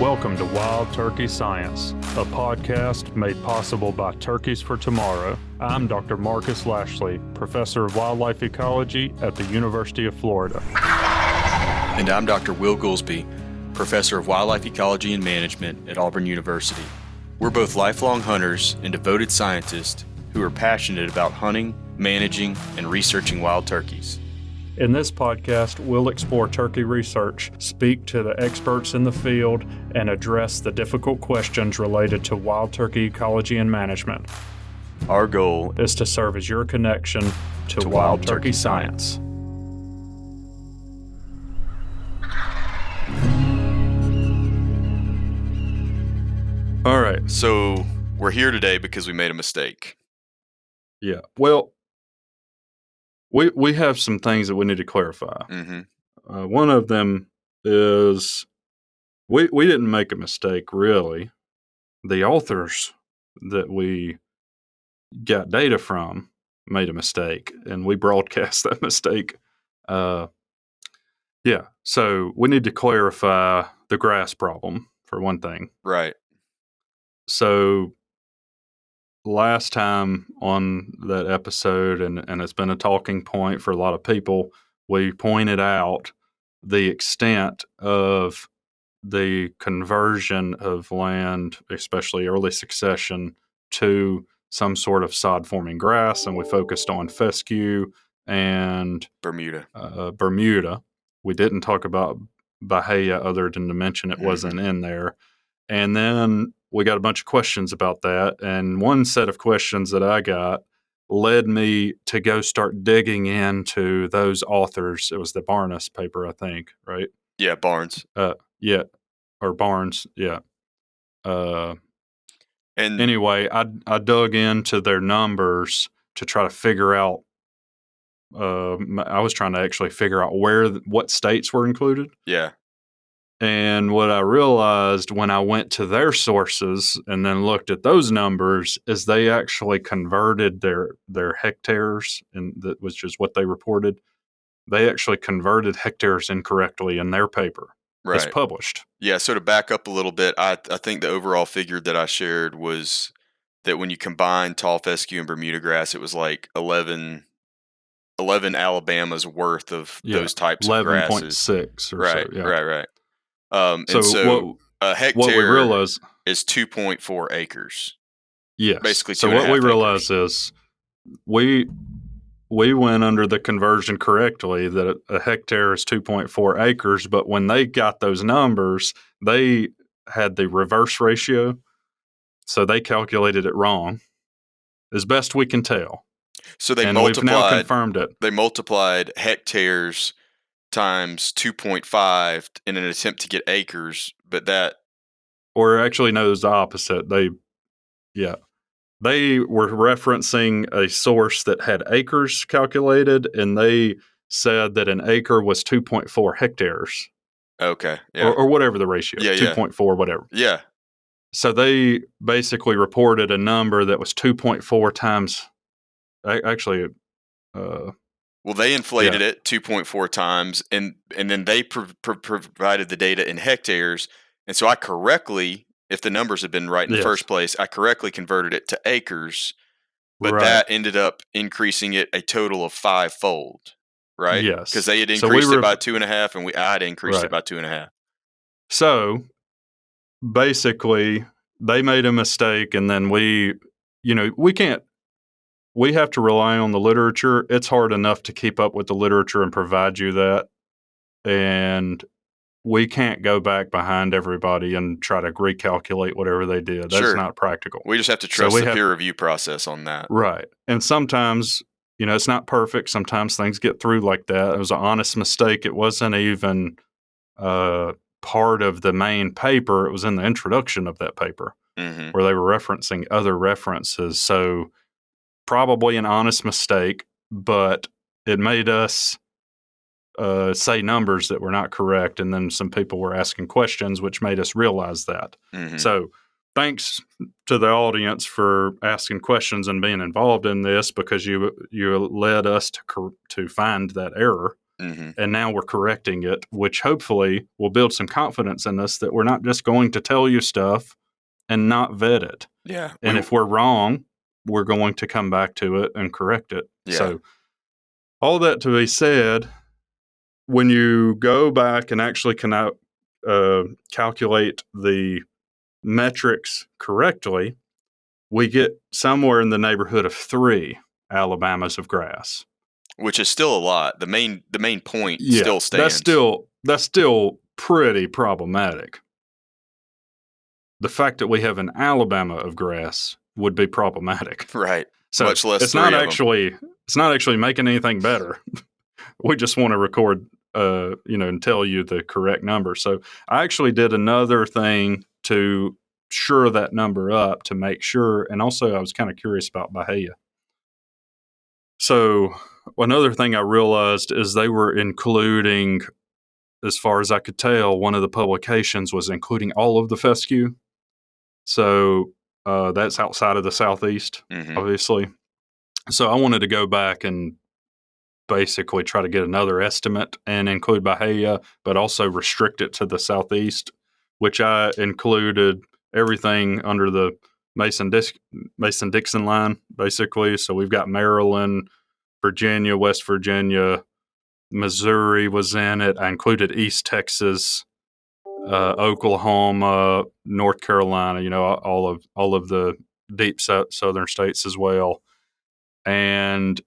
Welcome to Wild Turkey Science, a podcast made possible by Turkeys for Tomorrow. I'm Dr. Marcus Lashley, Professor of Wildlife Ecology at the University of Florida. And I'm Dr. Will Goolsby, Professor of Wildlife Ecology and Management at Auburn University. We're both lifelong hunters and devoted scientists who are passionate about hunting, managing, and researching wild turkeys. In this podcast, we'll explore turkey research, speak to the experts in the field, and address the difficult questions related to wild turkey ecology and management. Our goal is to serve as your connection to wild turkey science. All right, so we're here today because we made a mistake. Yeah, well, we have some things that we need to clarify. Mm-hmm. One of them is we didn't make a mistake, really. The authors that we got data from made a mistake, and we broadcast that mistake. So we need to clarify the grass problem, for one thing. Right. So last time on that episode, and it's been a talking point for a lot of people, we pointed out the extent of the conversion of land, especially early succession, to some sort of sod-forming grass, and we focused on fescue and Bermuda. We didn't talk about Bahia other than to mention it wasn't in there. And then we got a bunch of questions about that, and one set of questions that I got led me to go start digging into those authors. It was the Barnes paper, I think, right? Yeah, Barnes. Barnes, yeah. And anyway, I dug into their numbers to try to figure out. I was trying to actually figure out what states were included. Yeah. And what I realized when I went to their sources and then looked at those numbers is they actually converted their hectares, which is what they reported. They actually converted hectares incorrectly in their paper. Right. It's published. Yeah, so to back up a little bit, I think the overall figure that I shared was that when you combine tall fescue and Bermuda grass, it was like 11 Alabamas worth of those types of grasses. 11.6 or right, so. Yeah. Right. A hectare what we realize is 2.4 acres. Yes. Basically, so what we realize is we went under the conversion correctly that a hectare is 2.4 acres, but when they got those numbers, they had the reverse ratio, so they calculated it wrong, as best we can tell. So we've now confirmed it. They multiplied hectares times 2.5 in an attempt to get acres, but that... Or actually, no, it was the opposite. They were referencing a source that had acres calculated, and they said that an acre was 2.4 hectares. Okay. Yeah. Or whatever the ratio. Yeah, 2.4, whatever. Yeah. So they basically reported a number that was 2.4 times... Actually... well, they inflated it 2.4 times, and then they provided the data in hectares. And so I correctly, if the numbers had been right in the first place, I correctly converted it to acres, but that ended up increasing it a total of 5-fold, right? Yes. Because they had increased it by 2.5, and I had increased it by 2.5. So basically, they made a mistake, and then we have to rely on the literature. It's hard enough to keep up with the literature and provide you that. And we can't go back behind everybody and try to recalculate whatever they did. That's not practical. We just have to trust the peer review process on that. Right. And sometimes, it's not perfect. Sometimes things get through like that. It was an honest mistake. It wasn't even part of the main paper. It was in the introduction of that paper where they were referencing other references. So probably an honest mistake, but it made us say numbers that were not correct, and then some people were asking questions, which made us realize that. So thanks to the audience for asking questions and being involved in this, because you led us to find that error. And now we're correcting it, which hopefully will build some confidence in us that we're not just going to tell you stuff and not vet it. Yeah. And if we're wrong, we're going to come back to it and correct it. Yeah. So all that to be said, when you go back and actually calculate the metrics correctly, we get somewhere in the neighborhood of 3 Alabamas of grass, which is still a lot. The main point still stands. That's still pretty problematic. The fact that we have an Alabama of grass would be problematic, right? So much less. It's not actually making anything better. We just want to record, and tell you the correct number. So I actually did another thing to shore that number up to make sure. And also I was kind of curious about Bahia. So another thing I realized is they were including, as far as I could tell, one of the publications was including all of the fescue. So that's outside of the Southeast, obviously. So I wanted to go back and basically try to get another estimate and include Bahia, but also restrict it to the Southeast, which I included everything under the Mason-Dixon line, basically. So we've got Maryland, Virginia, West Virginia, Missouri was in it. I included East Texas, Oklahoma, North Carolina, all of the deep southern states as well. And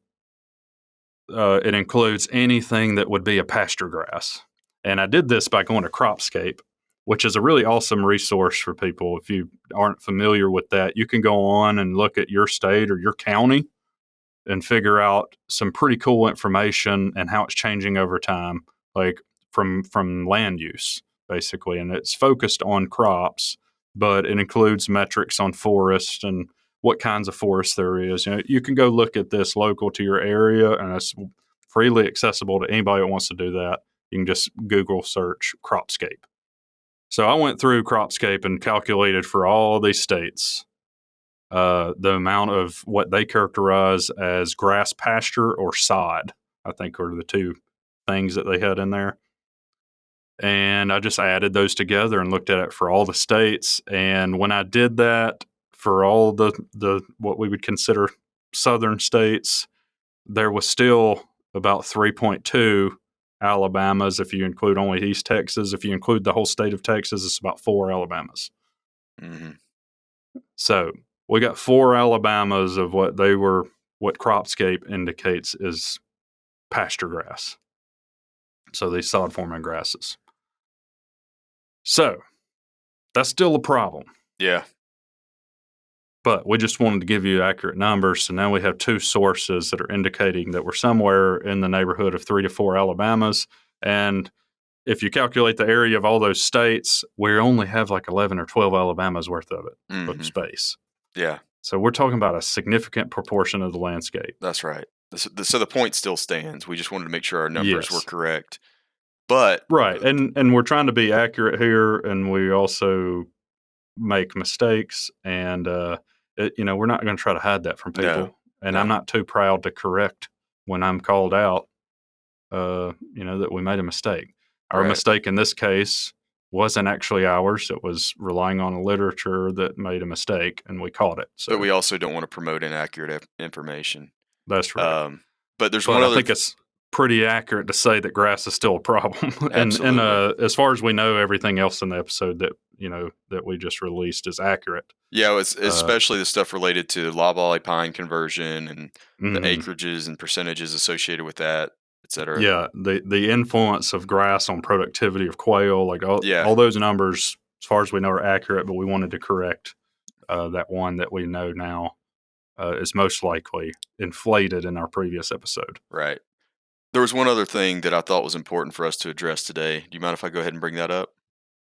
it includes anything that would be a pasture grass. And I did this by going to Cropscape, which is a really awesome resource for people. If you aren't familiar with that, you can go on and look at your state or your county and figure out some pretty cool information and how it's changing over time, like from land use, basically. And it's focused on crops, but it includes metrics on forest and what kinds of forest there is. You can go look at this local to your area, and it's freely accessible to anybody that wants to do that. You can just Google search Cropscape. So I went through Cropscape and calculated for all these states the amount of what they characterize as grass pasture or sod, I think are the two things that they had in there. And I just added those together and looked at it for all the states. And when I did that for all the what we would consider southern states, there was still about 3.2 Alabamas if you include only East Texas. If you include the whole state of Texas, it's about 4 Alabamas. So we got 4 Alabamas of what Cropscape indicates is pasture grass. So these sod forming grasses. So that's still a problem. Yeah. But we just wanted to give you accurate numbers. So now we have 2 sources that are indicating that we're somewhere in the neighborhood of 3 to 4 Alabamas. And if you calculate the area of all those states, we only have like 11 or 12 Alabamas worth of it, of space. Yeah. So we're talking about a significant proportion of the landscape. That's right. So the point still stands. We just wanted to make sure our numbers were correct. But right. And we're trying to be accurate here, and we also make mistakes, and we're not going to try to hide that from people. I'm not too proud to correct when I'm called out, that we made a mistake. Our mistake in this case wasn't actually ours. It was relying on a literature that made a mistake, and we caught it. So. But we also don't want to promote inaccurate information. That's right. But there's one other. I think it's pretty accurate to say that grass is still a problem. and as far as we know, everything else in the episode that we just released is accurate. Yeah, it's especially the stuff related to loblolly pine conversion and the acreages and percentages associated with that, et cetera. Yeah, the influence of grass on productivity of quail, like all those numbers, as far as we know, are accurate. But we wanted to correct that one that we know now is most likely inflated in our previous episode. Right. There was one other thing that I thought was important for us to address today. Do you mind if I go ahead and bring that up?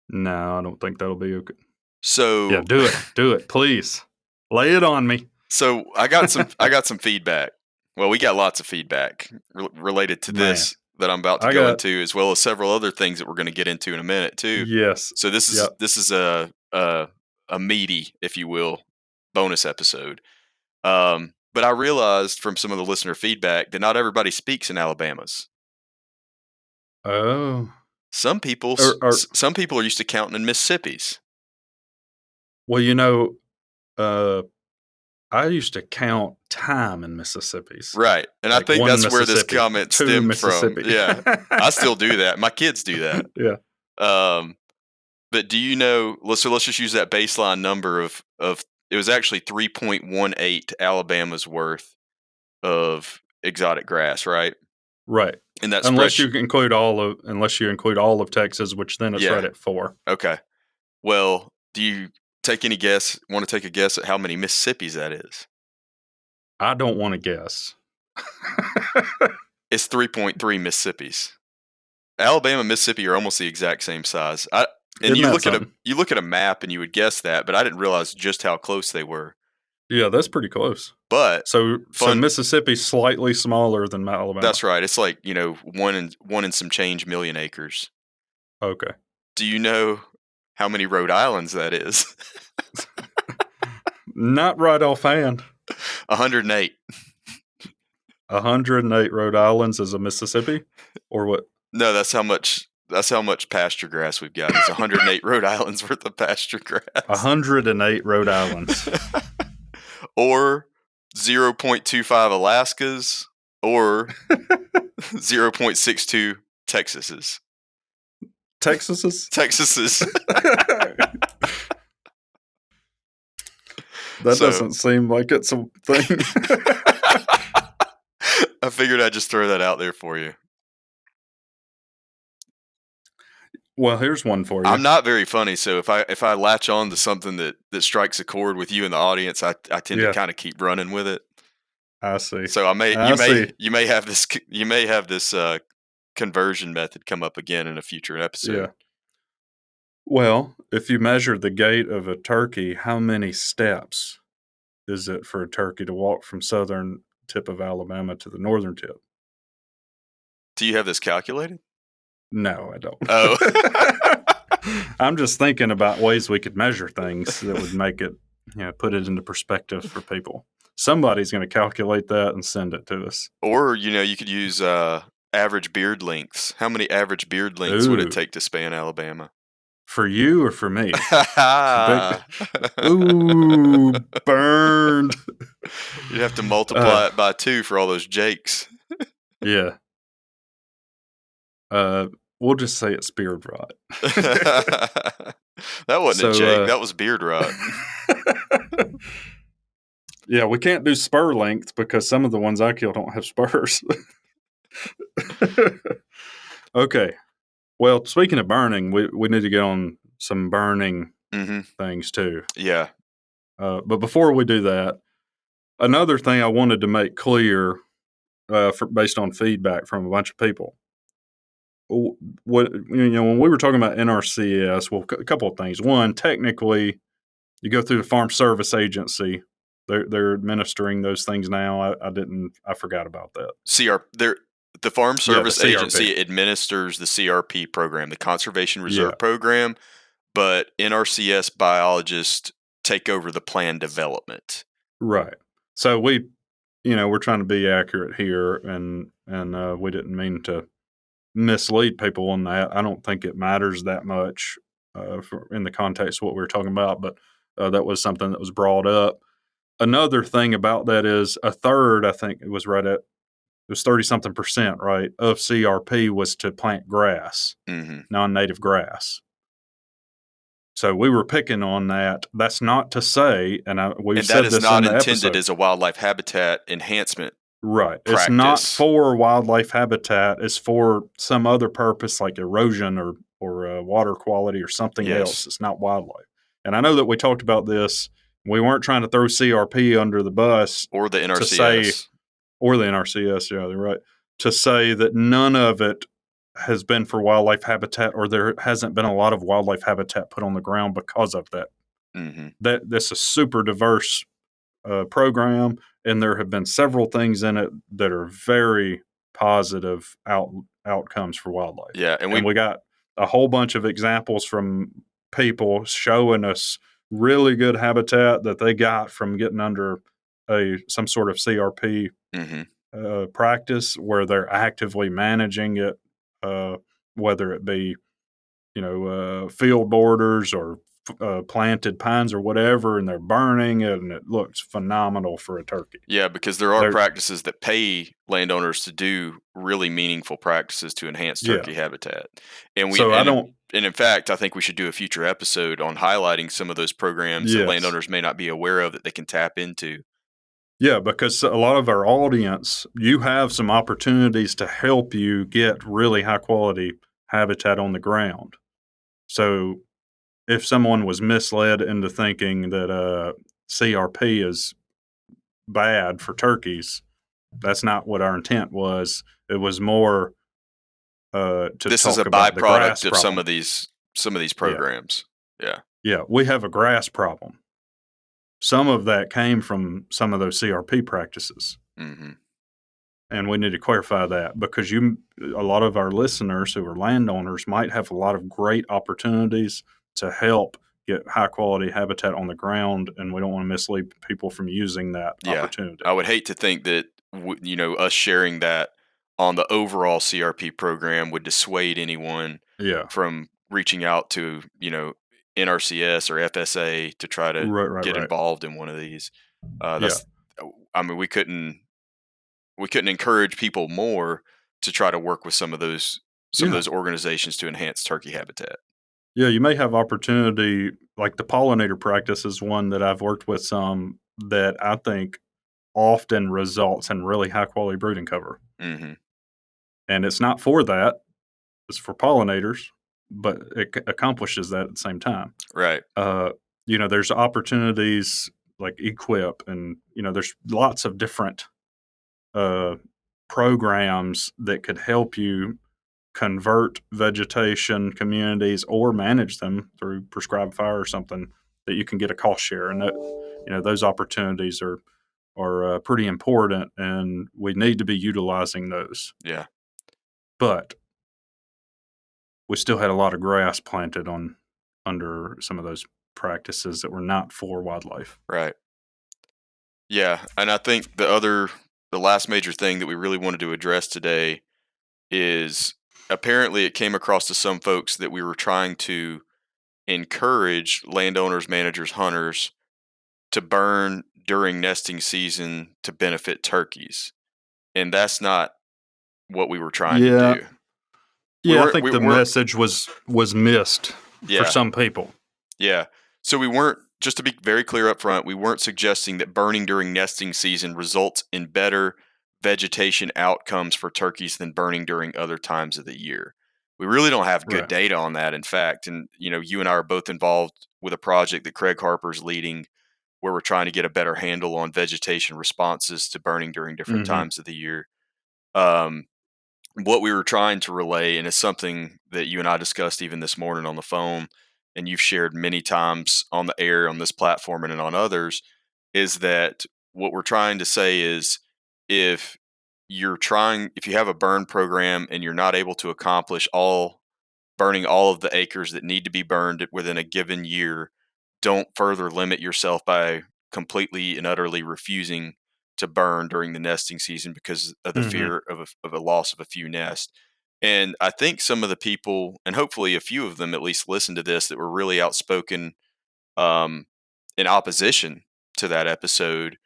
No, I don't think that'll be okay. So yeah, do it, please. Lay it on me. So I got some feedback. Well, we got lots of feedback related to this that I'm about to go into, as well as several other things that we're going to get into in a minute too. Yes. So this is a meaty, if you will, bonus episode. But I realized from some of the listener feedback that not everybody speaks in Alabamas. Oh. Some people are used to counting in Mississippis. Well, I used to count time in Mississippi's. Right. And I think that's where this comment stemmed from. Mississippi. Yeah. I still do that. My kids do that. Yeah. But do you know, let's just use that baseline number of it was actually 3.18 Alabama's worth of exotic grass, right? Right. And that's unless you include all of Texas, which then it's right at 4. Okay. Well, do you want to take a guess at how many Mississippis that is? I don't want to guess. It's 3.3 Mississippis. Alabama and Mississippi are almost the exact same size. You look at a map and you would guess that, but I didn't realize just how close they were. Yeah, that's pretty close. But so Mississippi's slightly smaller than Alabama. That's right. It's like, 1 and some change million acres. Okay. Do you know how many Rhode Islands that is? Not right offhand. 108. 108 Rhode Islands is a Mississippi, or what? No, that's how much pasture grass we've got. It's 108 Rhode Islands worth of pasture grass. 108 Rhode Islands. Or 0.25 Alaskas, or 0.62 Texases. Texases? Texases. That doesn't seem like it's a thing. I figured I'd just throw that out there for you. Well, here's one for you. I'm not very funny, so if I latch on to something that strikes a chord with you in the audience, I tend to kind of keep running with it. I see. So you may have this conversion method come up again in a future episode. Yeah. Well, if you measure the gait of a turkey, how many steps is it for a turkey to walk from southern tip of Alabama to the northern tip? Do you have this calculated? No, I don't. Oh. I'm just thinking about ways we could measure things that would make it, put it into perspective for people. Somebody's going to calculate that and send it to us. Or, you could use average beard lengths. How many average beard lengths would it take to span Alabama? For you or for me? Ooh, burned. You'd have to multiply it by 2 for all those Jakes. Yeah. We'll just say it's beard rot. That wasn't a Jake. That was beard rot. Yeah, we can't do spur length because some of the ones I kill don't have spurs. Okay. Well, speaking of burning, we need to get on some burning things too. Yeah. But before we do that, another thing I wanted to make clear, based on feedback from a bunch of people. When we were talking about NRCS, well, a couple of things. One, technically, you go through the Farm Service Agency. They're administering those things now. I forgot about that. The Farm Service Agency administers the CRP program, the Conservation Reserve Program, but NRCS biologists take over the plan development. Right. So we're trying to be accurate here, and we didn't mean to mislead people on that. I don't think it matters that much in the context of what we were talking about, but that was something that was brought up. Another thing about that is a third, I think it was 30-something%, right, of CRP was to plant grass, non-native grass. So we were picking on that. That's not to say, and that is not intended as a wildlife habitat enhancement. Right. Practice. It's not for wildlife habitat. It's for some other purpose like erosion or water quality or something else. It's not wildlife. And I know that we talked about this. We weren't trying to throw CRP under the bus. Or the NRCS. Or the NRCS, yeah, they're right. To say that none of it has been for wildlife habitat, or there hasn't been a lot of wildlife habitat put on the ground because of that. That's a super diverse program, and there have been several things in it that are very positive outcomes for wildlife. Yeah, and we got a whole bunch of examples from people showing us really good habitat that they got from getting under some sort of CRP practice where they're actively managing it whether it be, field borders or planted pines or whatever, and they're burning it, and it looks phenomenal for a turkey. Yeah, because there are practices that pay landowners to do really meaningful practices to enhance turkey habitat. And in fact, I think we should do a future episode on highlighting some of those programs that landowners may not be aware of that they can tap into. Yeah, because a lot of our audience, you have some opportunities to help you get really high quality habitat on the ground. So if someone was misled into thinking that CRP is bad for turkeys, that's not what our intent was. It was more this is a byproduct of some of these programs. Yeah, we have a grass problem. Some of that came from some of those CRP practices. Mm-hmm. And we need to clarify that because a lot of our listeners who are landowners might have a lot of great opportunities to help get high quality habitat on the ground, and we don't want to mislead people from using that opportunity. I would hate to think that us sharing that on the overall CRP program would dissuade anyone from reaching out to NRCS or FSA to try to get involved in one of these. I mean, we couldn't encourage people more to try to work with some of those organizations to enhance turkey habitat. Yeah, you may have opportunity, like the pollinator practice is one that I've worked with some that I think often results in really high quality brooding cover. Mm-hmm. And it's not for that, it's for pollinators, but it accomplishes that at the same time. Right. There's opportunities like Equip, and, there's lots of different programs that could help you convert vegetation communities or manage them through prescribed fire or something that you can get a cost share. And that, those opportunities are pretty important, and we need to be utilizing those. Yeah. But we still had a lot of grass planted under some of those practices that were not for wildlife. Right. Yeah, and I think the last major thing that we really wanted to address today is apparently it came across to some folks that we were trying to encourage landowners, managers, hunters to burn during nesting season to benefit turkeys. And that's not what we were trying to do. Yeah, I think the message was missed for some people. Yeah. So we weren't, just to be very clear up front, we weren't suggesting that burning during nesting season results in better vegetation outcomes for turkeys than burning during other times of the year. We really don't have good data on that, in fact. And, you and I are both involved with a project that Craig Harper's leading where we're trying to get a better handle on vegetation responses to burning during different times of the year. What we were trying to relay, and it's something that you and I discussed even this morning on the phone, and you've shared many times on the air, on this platform, and on others, is that what we're trying to say is if you have a burn program and you're not able to accomplish burning all of the acres that need to be burned within a given year, don't further limit yourself by completely and utterly refusing to burn during the nesting season because of the fear of a loss of a few nests. And I think some of the people, and hopefully a few of them at least listen to this, that were really outspoken in opposition to that episode.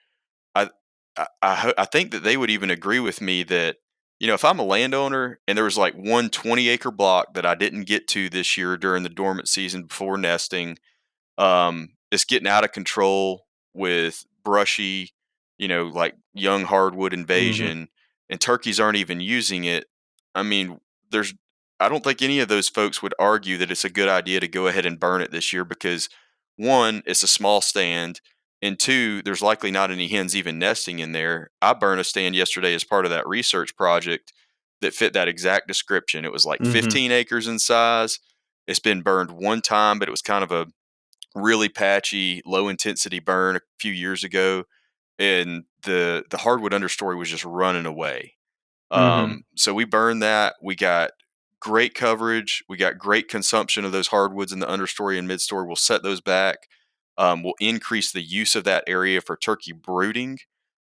I think that they would even agree with me that, if I'm a landowner and there was like one 20-acre block that I didn't get to this year during the dormant season before nesting, it's getting out of control with brushy, like young hardwood invasion, and turkeys aren't even using it. I mean, I don't think any of those folks would argue that it's a good idea to go ahead and burn it this year because, one, it's a small stand, and two, there's likely not any hens even nesting in there. I burned a stand yesterday as part of that research project that fit that exact description. It was like 15 acres in size. It's been burned one time, but it was kind of a really patchy, low intensity burn a few years ago, and the hardwood understory was just running away. So we burned that. We got great coverage. We got great consumption of those hardwoods in the understory and midstory. We'll set those back. We'll increase the use of that area for turkey brooding,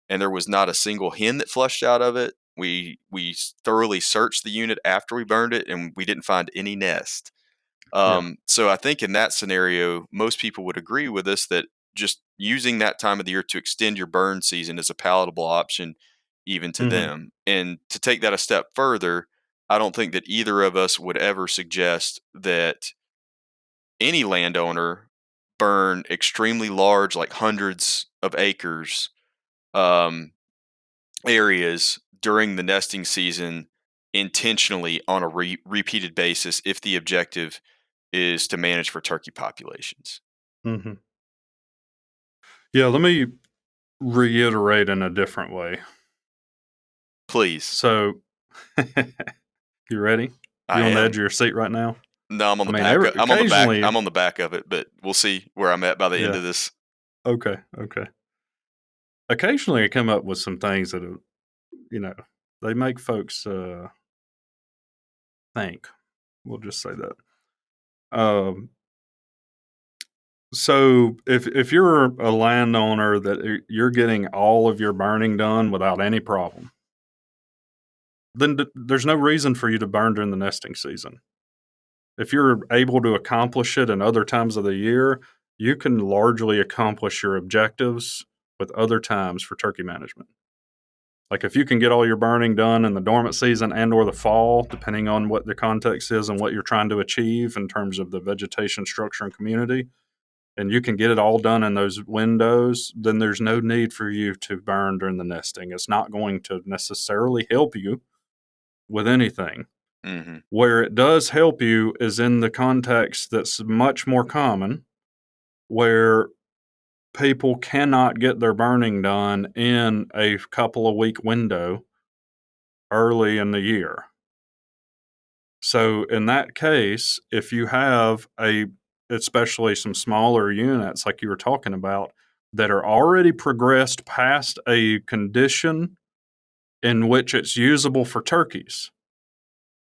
and there was not a single hen that flushed out of it. We thoroughly searched the unit after we burned it, and we didn't find any nest. So I think in that scenario, most people would agree with us that just using that time of the year to extend your burn season is a palatable option even to Mm-hmm. them. And to take that a step further, I don't think that either of us would ever suggest that any landowner burn extremely large, like hundreds of acres, um, areas during the nesting season intentionally on a repeated basis if the objective is to manage for turkey populations. Mm-hmm. Yeah, let me reiterate in a different way. Please. So, you ready? I You on the am. edge of your seat right now? No, I'm on I the mean, back. I'm on the back. occasionally, I'm on the back of it, but we'll see where I'm at by the end yeah. of this. Okay. Occasionally, I come up with some things that, they make folks think. We'll just say that. So if you're a landowner that you're getting all of your burning done without any problem, then there's no reason for you to burn during the nesting season. If you're able to accomplish it in other times of the year, you can largely accomplish your objectives with other times for turkey management. Like if you can get all your burning done in the dormant season and or the fall, depending on what the context is and what you're trying to achieve in terms of the vegetation structure and community, and you can get it all done in those windows, then there's no need for you to burn during the nesting. It's not going to necessarily help you with anything. Mm-hmm. Where it does help you is in the context that's much more common, where people cannot get their burning done in a couple of week window early in the year. So in that case, if you have especially some smaller units like you were talking about that are already progressed past a condition in which it's usable for turkeys,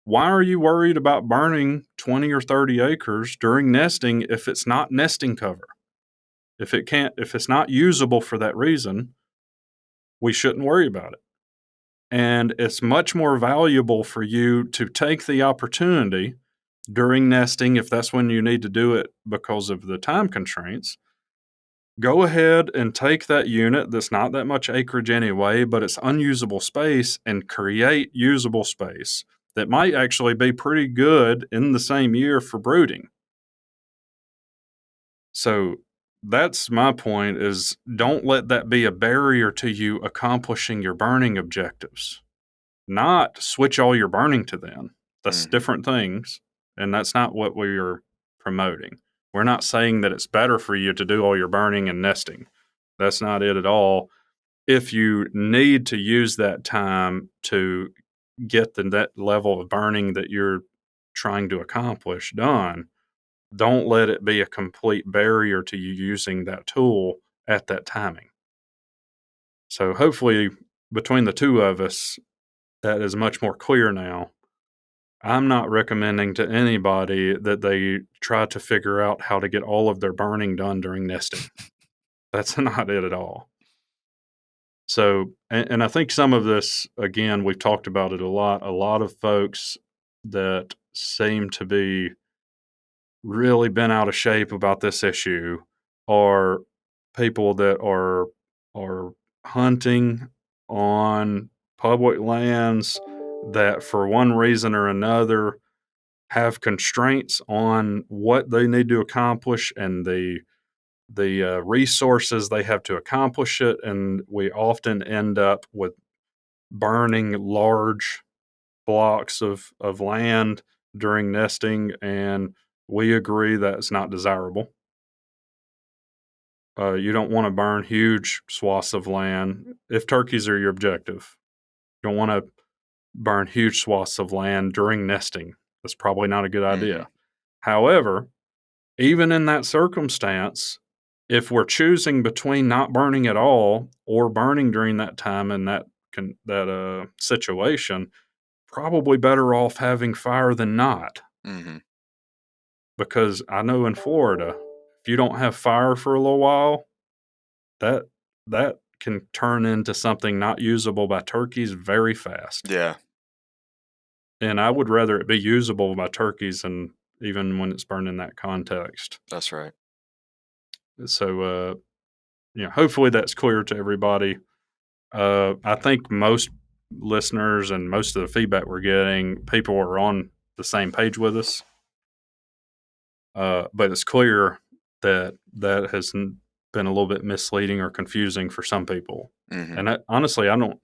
why are you worried about burning 20 or 30 acres during nesting if it's not nesting cover? If it's not usable for that reason, we shouldn't worry about it. And it's much more valuable for you to take the opportunity during nesting, if that's when you need to do it because of the time constraints. Go ahead and take that unit that's not that much acreage anyway, but it's unusable space, and create usable space that might actually be pretty good in the same year for brooding. So that's my point, is don't let that be a barrier to you accomplishing your burning objectives. Not switch all your burning to them. That's Mm-hmm. different things, and that's not what we're promoting. We're not saying that it's better for you to do all your burning and nesting. That's not it at all. If you need to use that time to get that level of burning that you're trying to accomplish done, don't let it be a complete barrier to you using that tool at that timing. So hopefully between the two of us, that is much more clear now. I'm not recommending to anybody that they try to figure out how to get all of their burning done during nesting. That's not it at all. So, and I think some of this, again, we've talked about it a lot. A lot of folks that seem to be really bent out of shape about this issue are people that are hunting on public lands that, for one reason or another, have constraints on what they need to accomplish and the resources they have to accomplish it, and we often end up with burning large blocks of land during nesting, and we agree that it's not desirable. You don't want to burn huge swaths of land if turkeys are your objective. You don't want to burn huge swaths of land during nesting. That's probably not a good idea. Mm-hmm. However, even in that circumstance, if we're choosing between not burning at all or burning during that time in that situation, probably better off having fire than not. Mm-hmm. Because I know in Florida, if you don't have fire for a little while, that can turn into something not usable by turkeys very fast. Yeah. And I would rather it be usable by turkeys, and even when it's burned in that context. That's right. So, hopefully that's clear to everybody. I think most listeners and most of the feedback we're getting, people are on the same page with us. But it's clear that has been a little bit misleading or confusing for some people. Mm-hmm. And honestly, I don't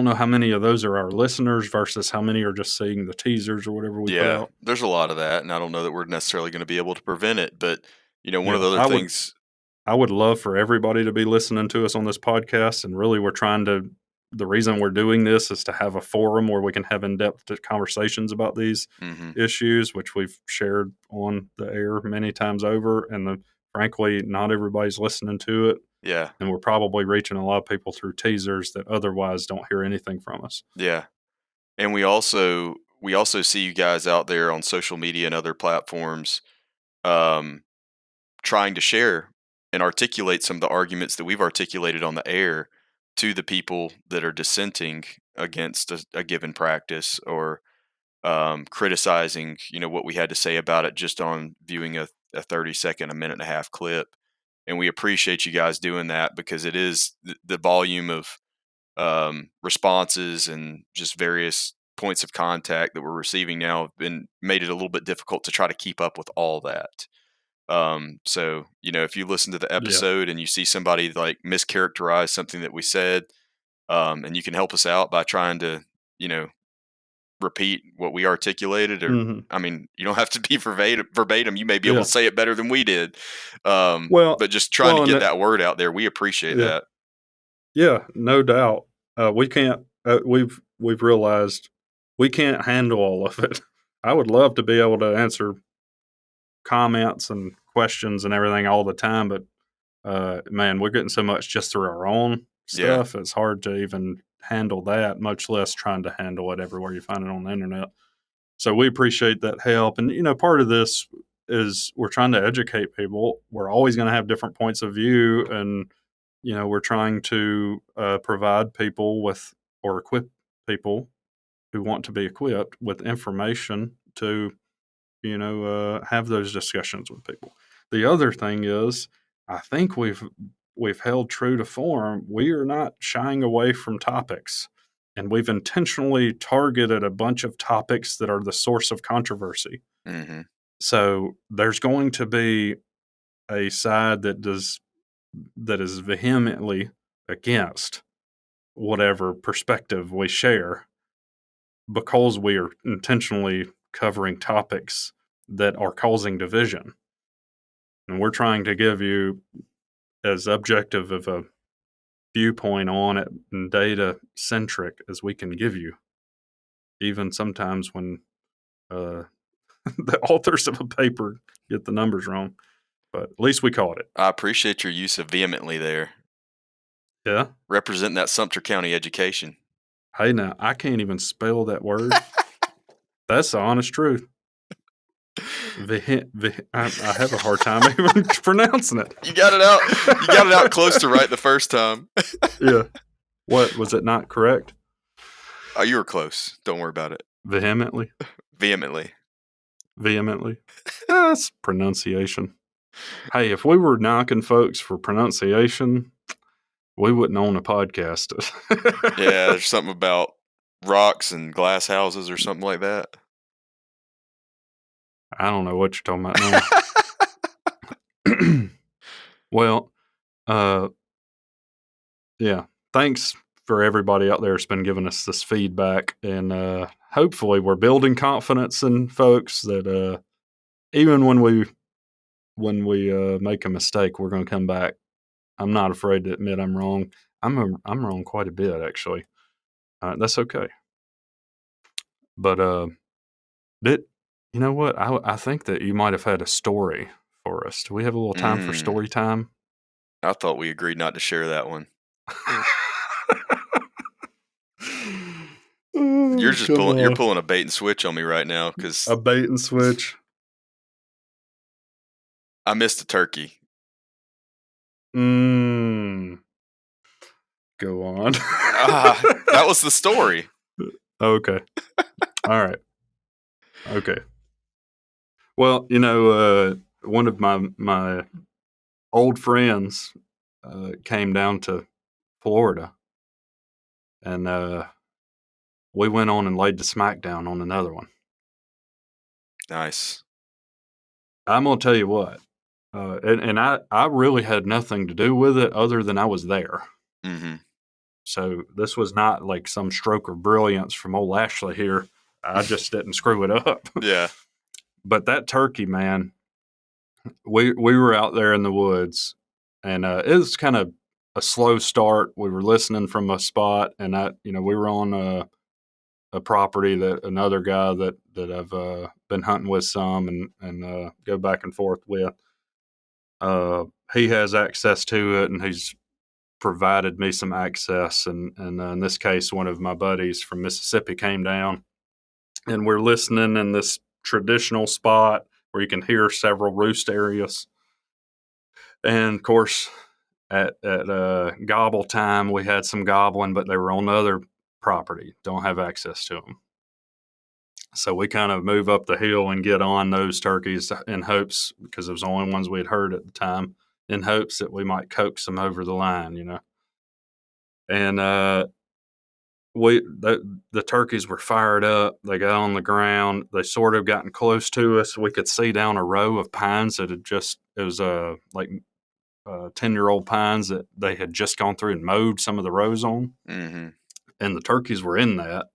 know how many of those are our listeners versus how many are just seeing the teasers or whatever we put out. There's a lot of that, and I don't know that we're necessarily going to be able to prevent it. But one of the other I things I would love for everybody to be listening to us on this podcast, and really we're trying to. The reason we're doing this is to have a forum where we can have in-depth conversations about these issues, which we've shared on the air many times over. And frankly, not everybody's listening to it. Yeah. And we're probably reaching a lot of people through teasers that otherwise don't hear anything from us. Yeah. And we also see you guys out there on social media and other platforms trying to share and articulate some of the arguments that we've articulated on the air to the people that are dissenting against a given practice, or criticizing, what we had to say about it just on viewing a 30-second, a minute and a half clip. And we appreciate you guys doing that, because it is the volume of responses and just various points of contact that we're receiving now have made it a little bit difficult to try to keep up with all that. So, if you listen to the episode and you see somebody like mischaracterize something that we said, and you can help us out by trying to, repeat what we articulated, or, I mean, you don't have to be verbatim. You may be able to say it better than we did. But just trying to get that word out there. We appreciate that. Yeah, no doubt. We can't, we've realized we can't handle all of it. I would love to be able to answer comments and questions and everything all the time, but man, we're getting so much just through our own stuff. It's hard to even handle that, much less trying to handle it everywhere you find it on the internet. So we appreciate that help. And, part of this is we're trying to educate people. We're always going to have different points of view, and, we're trying to provide people with, or equip people who want to be equipped with information to, have those discussions with people. The other thing is, I think we've held true to form. We are not shying away from topics, and we've intentionally targeted a bunch of topics that are the source of controversy. Mm-hmm. So there's going to be a side that is vehemently against whatever perspective we share, because we are intentionally covering topics that are causing division. And we're trying to give you as objective of a viewpoint on it and data centric as we can give you, even sometimes when the authors of a paper get the numbers wrong. But at least we caught it. I appreciate your use of vehemently there. Yeah. Representing that Sumter County education. Hey, now, I can't even spell that word. That's the honest truth. I have a hard time even pronouncing it. You got it out. You got it out close to right the first time. Yeah. What, was it not correct? Oh, you were close. Don't worry about it. Vehemently. That's pronunciation. Hey, if we were knocking folks for pronunciation, we wouldn't own a podcast. Yeah, there's something about rocks and glass houses or something like that. I don't know what you're talking about now. Well, yeah. Thanks for everybody out there that's been giving us this feedback, and hopefully we're building confidence in folks that even when we make a mistake, we're going to come back. I'm not afraid to admit I'm wrong. I'm wrong quite a bit, actually. That's okay. But you know what? I think that you might have had a story for us. Do we have a little time for story time? I thought we agreed not to share that one. You're just pulling a bait and switch on me right now, because a bait and switch. I missed a turkey. Go on. That was the story. Okay. All right. Okay. Well, you know, one of my old friends came down to Florida, and we went on and laid the smackdown on another one. Nice. I'm gonna tell you what, and I really had nothing to do with it other than I was there. Mm-hmm. So this was not like some stroke of brilliance from old Ashley here. I just didn't screw it up. Yeah. But that turkey, man, we were out there in the woods, and it was kind of a slow start. We were listening from a spot, and we were on a property that another guy that I've been hunting with some and go back and forth with. He has access to it, and he's provided me some access. And in this case, one of my buddies from Mississippi came down, and we're listening in this traditional spot where you can hear several roost areas. And of course, at gobble time, we had some gobbling, but they were on the other property. Don't have access to them. So we kind of move up the hill and get on those turkeys in hopes, because it was the only ones we had heard at the time, in hopes that we might coax them over the line, you know. And the turkeys were fired up. They got on the ground. They sort of gotten close to us. We could see down a row of pines that it was like 10-year-old pines that they had just gone through and mowed some of the rows on. Mm-hmm. And the turkeys were in that.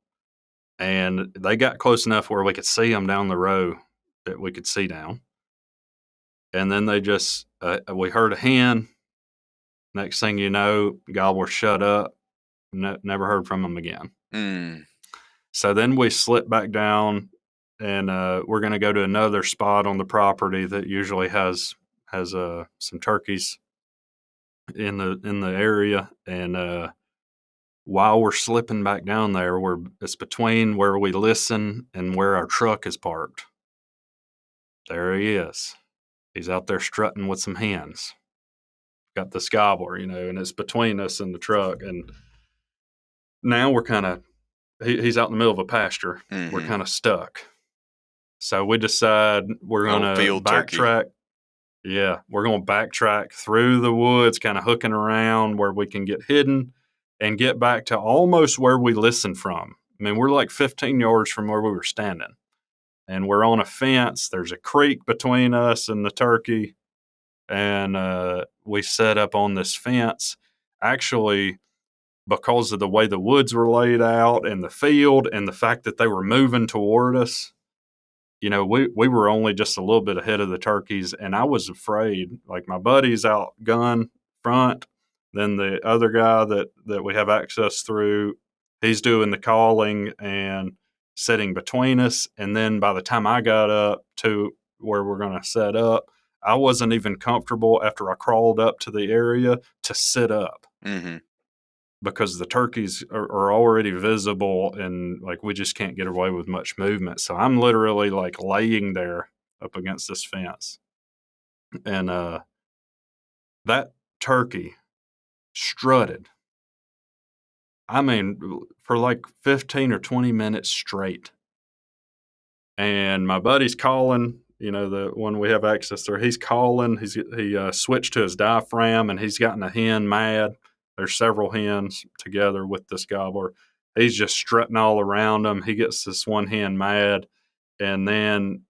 And they got close enough where we could see them down the row that we could see down. And then they just, we heard a hen. Next thing you know, gobbler shut up. Never heard from them again. Mm. So then we slipped back down, and we're going to go to another spot on the property that usually has some turkeys in the area. And while we're slipping back down there, it's between where we listen and where our truck is parked. There he is. He's out there strutting with some hens. Got this gobbler, you know, and it's between us and the truck. And now we're kind of, he's out in the middle of a pasture. Mm-hmm. We're kind of stuck. So we decide we're going to backtrack. Turkey. Yeah, we're going to backtrack through the woods, kind of hooking around where we can get hidden and get back to almost where we listened from. I mean, we're like 15 yards from where we were standing. And we're on a fence. There's a creek between us and the turkey. And we set up on this fence. Actually, because of the way the woods were laid out and the field and the fact that they were moving toward us, you know, we were only just a little bit ahead of the turkeys. And I was afraid, like my buddy's out gun front. Then the other guy that we have access through, he's doing the calling and sitting between us. And then by the time I got up to where we're going to set up, I wasn't even comfortable after I crawled up to the area to sit up. Mm-hmm. Because the turkeys are already visible and like we just can't get away with much movement. So I'm literally like laying there up against this fence. And that turkey strutted. I mean, for like 15 or 20 minutes straight. And my buddy's calling, you know, the one we have access to, he's calling. He switched to his diaphragm and he's gotten a hen mad. There's several hens together with this gobbler. He's just strutting all around them. He gets this one hen mad. And then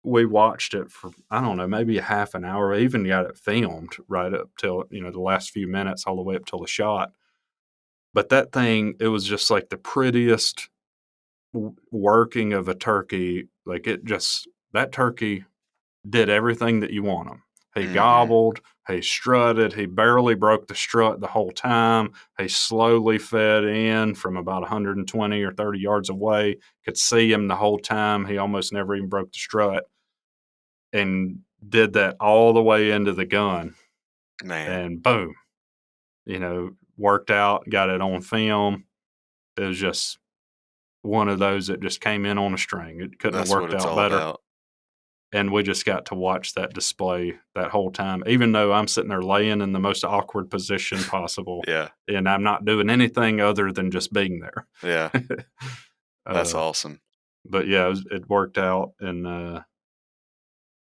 we watched it for, I don't know, maybe a half an hour. We even got it filmed right up till, you know, the last few minutes, all the way up till the shot. But that thing, it was just like the prettiest working of a turkey. Like that turkey did everything that you want him. He gobbled, he strutted, he barely broke the strut the whole time. He slowly fed in from about 120 or 30 yards away. Could see him the whole time. He almost never even broke the strut. And did that all the way into the gun. Man. And boom, you know, worked out, got it on film. It was just one of those that just came in on a string. It couldn't have worked out better. About. And we just got to watch that display that whole time, even though I'm sitting there laying in the most awkward position possible. Yeah. And I'm not doing anything other than just being there. Yeah. That's awesome. But yeah, it worked out. And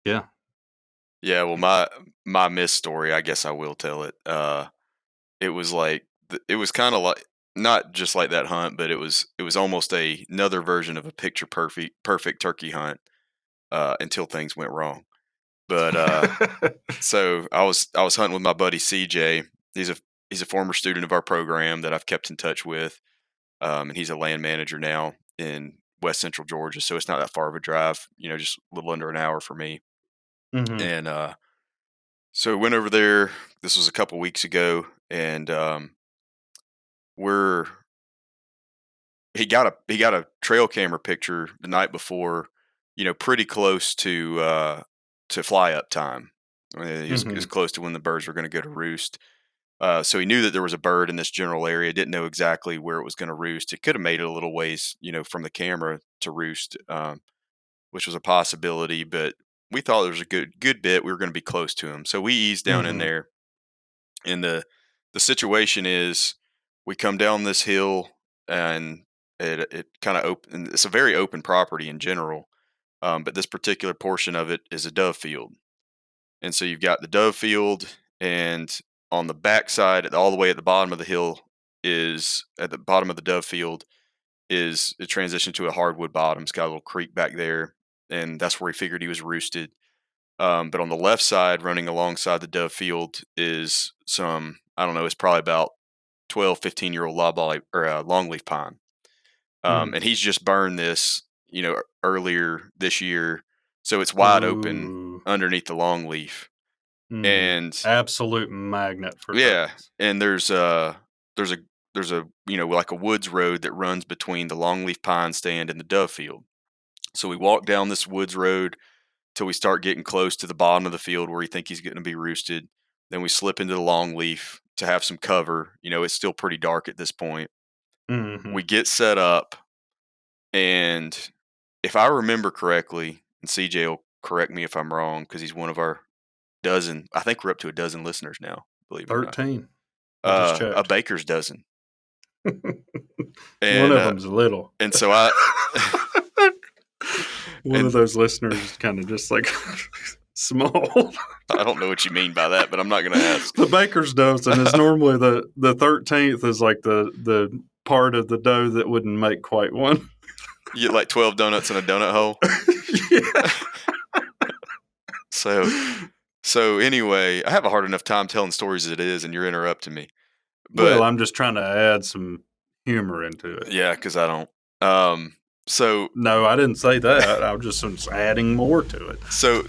yeah. Yeah. Well, my miss story, I guess I will tell it. It was like, it was kind of like, not just like that hunt, but it was almost another version of a picture perfect turkey hunt until things went wrong. But so I was hunting with my buddy CJ. He's a former student of our program that I've kept in touch with, and he's a land manager now in West Central Georgia. So it's not that far of a drive, just a little under an hour for me. Mm-hmm. And so we went over there. This was a couple weeks ago, and we're he got a trail camera picture the night before, pretty close to fly up time. I mean, it was close to when the birds were going to go to roost. So he knew that there was a bird in this general area. Didn't know exactly where it was going to roost. It could have made it a little ways, from the camera to roost, which was a possibility. But we thought there was a good bit. We were going to be close to him, so we eased down in there. And the situation is, we come down this hill, and it kind of open. It's a very open property in general, but this particular portion of it is a dove field. And so you've got the dove field, and on the backside, all the way at the bottom of the hill, is at the bottom of the dove field, is a transition to a hardwood bottom. It's got a little creek back there, and that's where he figured he was roosted. But on the left side, running alongside the dove field, is some, I don't know, it's probably about 12, 15-year-old longleaf pine. And he's just burned this, earlier this year. So it's wide open underneath the longleaf. And absolute magnet for turkeys. And there's a like a woods road that runs between the longleaf pine stand and the dove field. So we walk down this woods road till we start getting close to the bottom of the field where we think he's going to be roosted. Then we slip into the longleaf to have some cover. It's still pretty dark at this point. We get set up, and if I remember correctly, and CJ will correct me if I'm wrong, because he's one of our dozen. I think we're up to a dozen listeners now. Believe it or not. 13. A baker's dozen. One of them's little. And so one of those listeners is kind of just like small. I don't know what you mean by that, but I'm not going to ask. The baker's dozen is normally the 13th is like the part of the dough that wouldn't make quite one. You get like 12 donuts in a donut hole. Yeah. So anyway, I have a hard enough time telling stories as it is, and you're interrupting me. But, well, I'm just trying to add some humor into it. Yeah, because I don't. No, I didn't say that. I was just adding more to it. So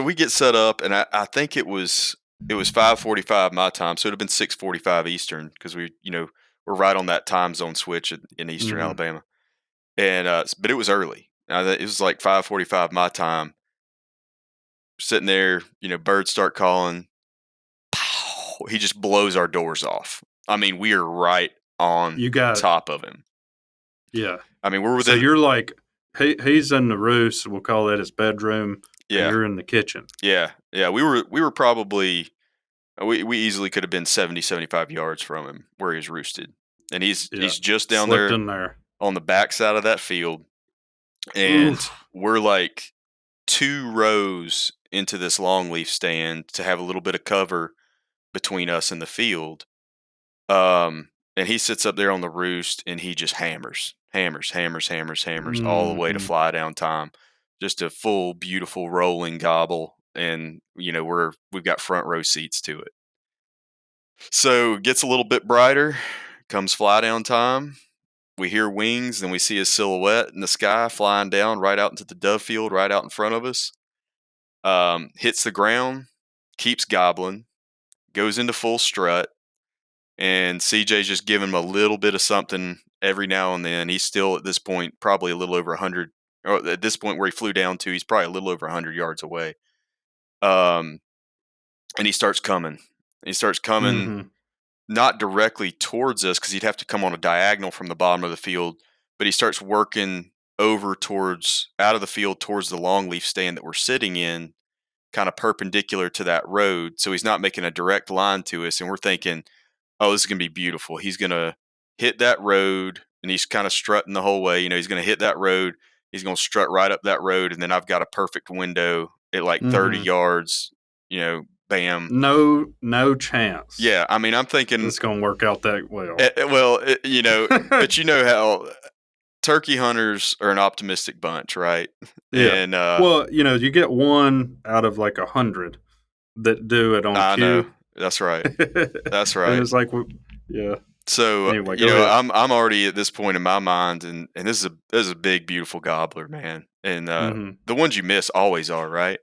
we get set up, and I think it was 5:45 my time, so it'd have been 6:45 Eastern, because we're right on that time zone switch in Eastern Alabama, and but it was early. It was like 5:45 my time. Sitting there, birds start calling. Pow! He just blows our doors off. I mean, we are right on top of him. Yeah. I mean, we're within. So you're like, he's in the roost. We'll call that his bedroom. Yeah. And you're in the kitchen. Yeah. Yeah. We were probably, we easily could have been 70, 75 yards from him where he's roosted. And he's just down there on the backside of that field. And we're like 2 rows into this longleaf stand to have a little bit of cover between us and the field. And he sits up there on the roost, and he just hammers all the way to fly down time. Just a full, beautiful rolling gobble. And, we've got front row seats to it. So it gets a little bit brighter, comes fly down time. We hear wings, then we see his silhouette in the sky flying down right out into the dove field, right out in front of us. Hits the ground, keeps gobbling, goes into full strut, and CJ's just giving him a little bit of something every now and then. He's still at this point probably a little over 100, or at this point where he flew down to, he's probably a little over 100 yards away. And he starts coming. Not directly towards us, because he'd have to come on a diagonal from the bottom of the field, but he starts working over towards out of the field towards the longleaf stand that we're sitting in, kind of perpendicular to that road. So he's not making a direct line to us. And we're thinking, oh, this is going to be beautiful. He's going to hit that road and he's kind of strutting the whole way. You know, he's going to hit that road. He's going to strut right up that road. And then I've got a perfect window at like 30 yards, you know, bam. No chance. Yeah. I mean, I'm thinking it's going to work out that well. You know, but you know how turkey hunters are an optimistic bunch, right? Yeah. And, well, you know, you get one out of like 100 that do it on cue. I know. That's right. That's right. And it's like, yeah. So anyway, you know, ahead. I'm already at this point in my mind, and this is a big, beautiful gobbler, man. And the ones you miss always are, right?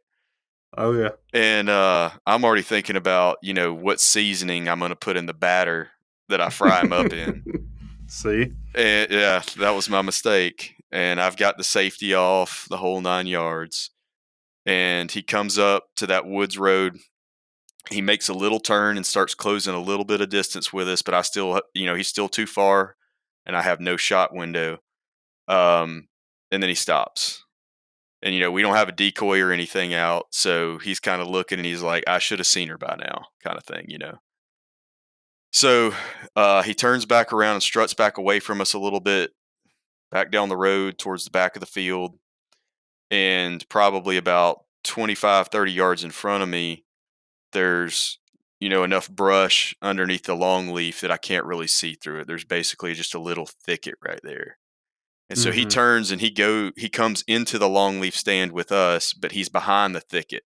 Oh yeah. And I'm already thinking about, you know, what seasoning I'm going to put in the batter that I fry him up in. See? And yeah, that was my mistake. And I've got the safety off, the whole 9 yards. And he comes up to that woods road. He makes a little turn and starts closing a little bit of distance with us, but I still, you know, he's still too far, and I have no shot window. And then he stops. And, you know, we don't have a decoy or anything out, so he's kind of looking and he's like, I should have seen her by now, kind of thing, you know. So he turns back around and struts back away from us a little bit, back down the road towards the back of the field. And probably about 25, 30 yards in front of me, there's, you know, enough brush underneath the longleaf that I can't really see through it. There's basically just a little thicket right there. And so he turns and he comes into the longleaf stand with us, but he's behind the thicket.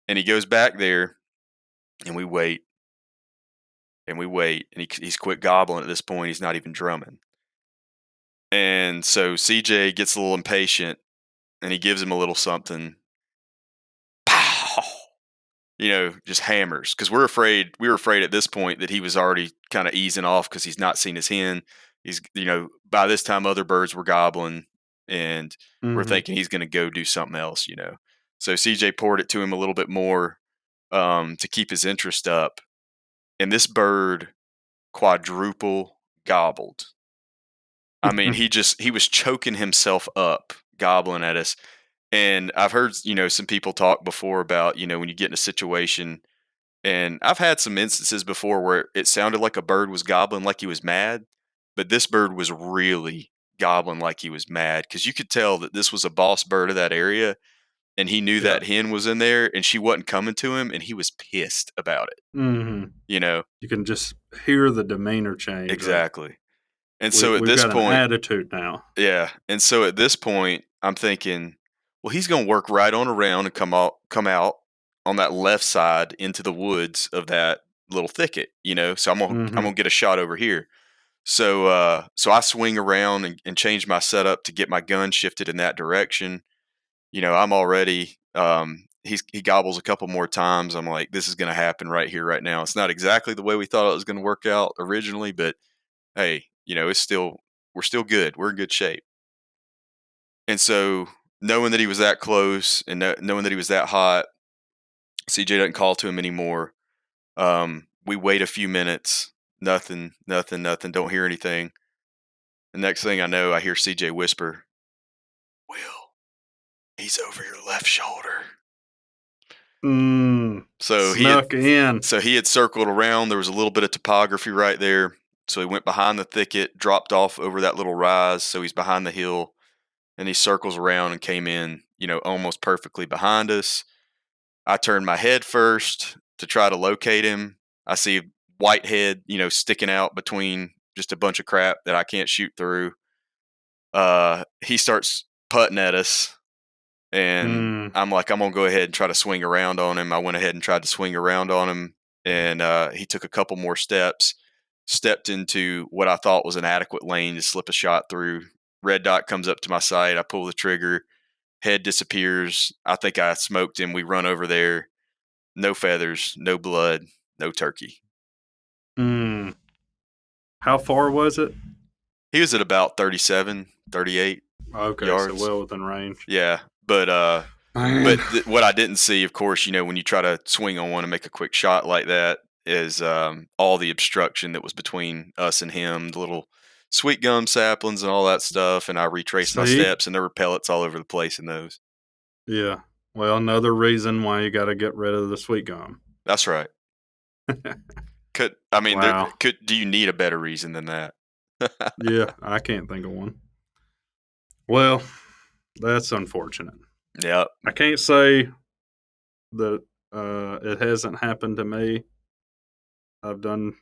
And he goes back there and we wait. And we wait. And he's quit gobbling at this point. He's not even drumming. And so CJ gets a little impatient and he gives him a little something. Pow! You know, just hammers. Because we were afraid at this point that he was already kind of easing off because he's not seen his hen. He's, you know, by this time other birds were gobbling and we're thinking he's going to go do something else, you know. So CJ poured it to him a little bit more to keep his interest up. And this bird quadruple gobbled. I mean, he was choking himself up gobbling at us. And I've heard, you know, some people talk before about, you know, when you get in a situation, and I've had some instances before where it sounded like a bird was gobbling like he was mad, but this bird was really gobbling like he was mad because you could tell that this was a boss bird of that area, and he knew that hen was in there and she wasn't coming to him, and he was pissed about it. You know, you can just hear the demeanor change. Exactly. Right? And so at this point, an attitude now. Yeah. And so at this point, I'm thinking, well, he's going to work right on around and come out on that left side into the woods of that little thicket, you know. So I'm gonna get a shot over here. So I swing around and change my setup to get my gun shifted in that direction. You know, I'm already he gobbles a couple more times. I'm like, this is going to happen right here, right now. It's not exactly the way we thought it was going to work out originally, but hey, you know, we're still good. We're in good shape. And so knowing that he was that close and knowing that he was that hot, CJ doesn't call to him anymore. We wait a few minutes. Nothing. Don't hear anything. The next thing I know, I hear CJ whisper, Will, he's over your left shoulder. So snuck in. So he had circled around. There was a little bit of topography right there. So he went behind the thicket, dropped off over that little rise. So he's behind the hill, and he circles around and came in, you know, almost perfectly behind us. I turned my head first to try to locate him. I see white head, you know, sticking out between just a bunch of crap that I can't shoot through. He starts putting at us, and I'm like, I'm going to go ahead and try to swing around on him. I went ahead and tried to swing around on him, and he took a couple more steps, stepped into what I thought was an adequate lane to slip a shot through. Red dot comes up to my sight. I pull the trigger. Head disappears. I think I smoked him. We run over there. No feathers, no blood, no turkey. How far was it? He was at about 37, 38 yards. So well within range. Yeah, but what I didn't see, of course, you know, when you try to swing on one and make a quick shot like that, is all the obstruction that was between us and him, the little sweet gum saplings and all that stuff, and I retraced my See? steps, and there were pellets all over the place in those. Yeah. Well, another reason why you gotta get rid of the sweet gum. That's right. Wow. Do you need a better reason than that? Yeah, I can't think of one. Well, that's unfortunate. Yep. I can't say that, it hasn't happened to me. I've done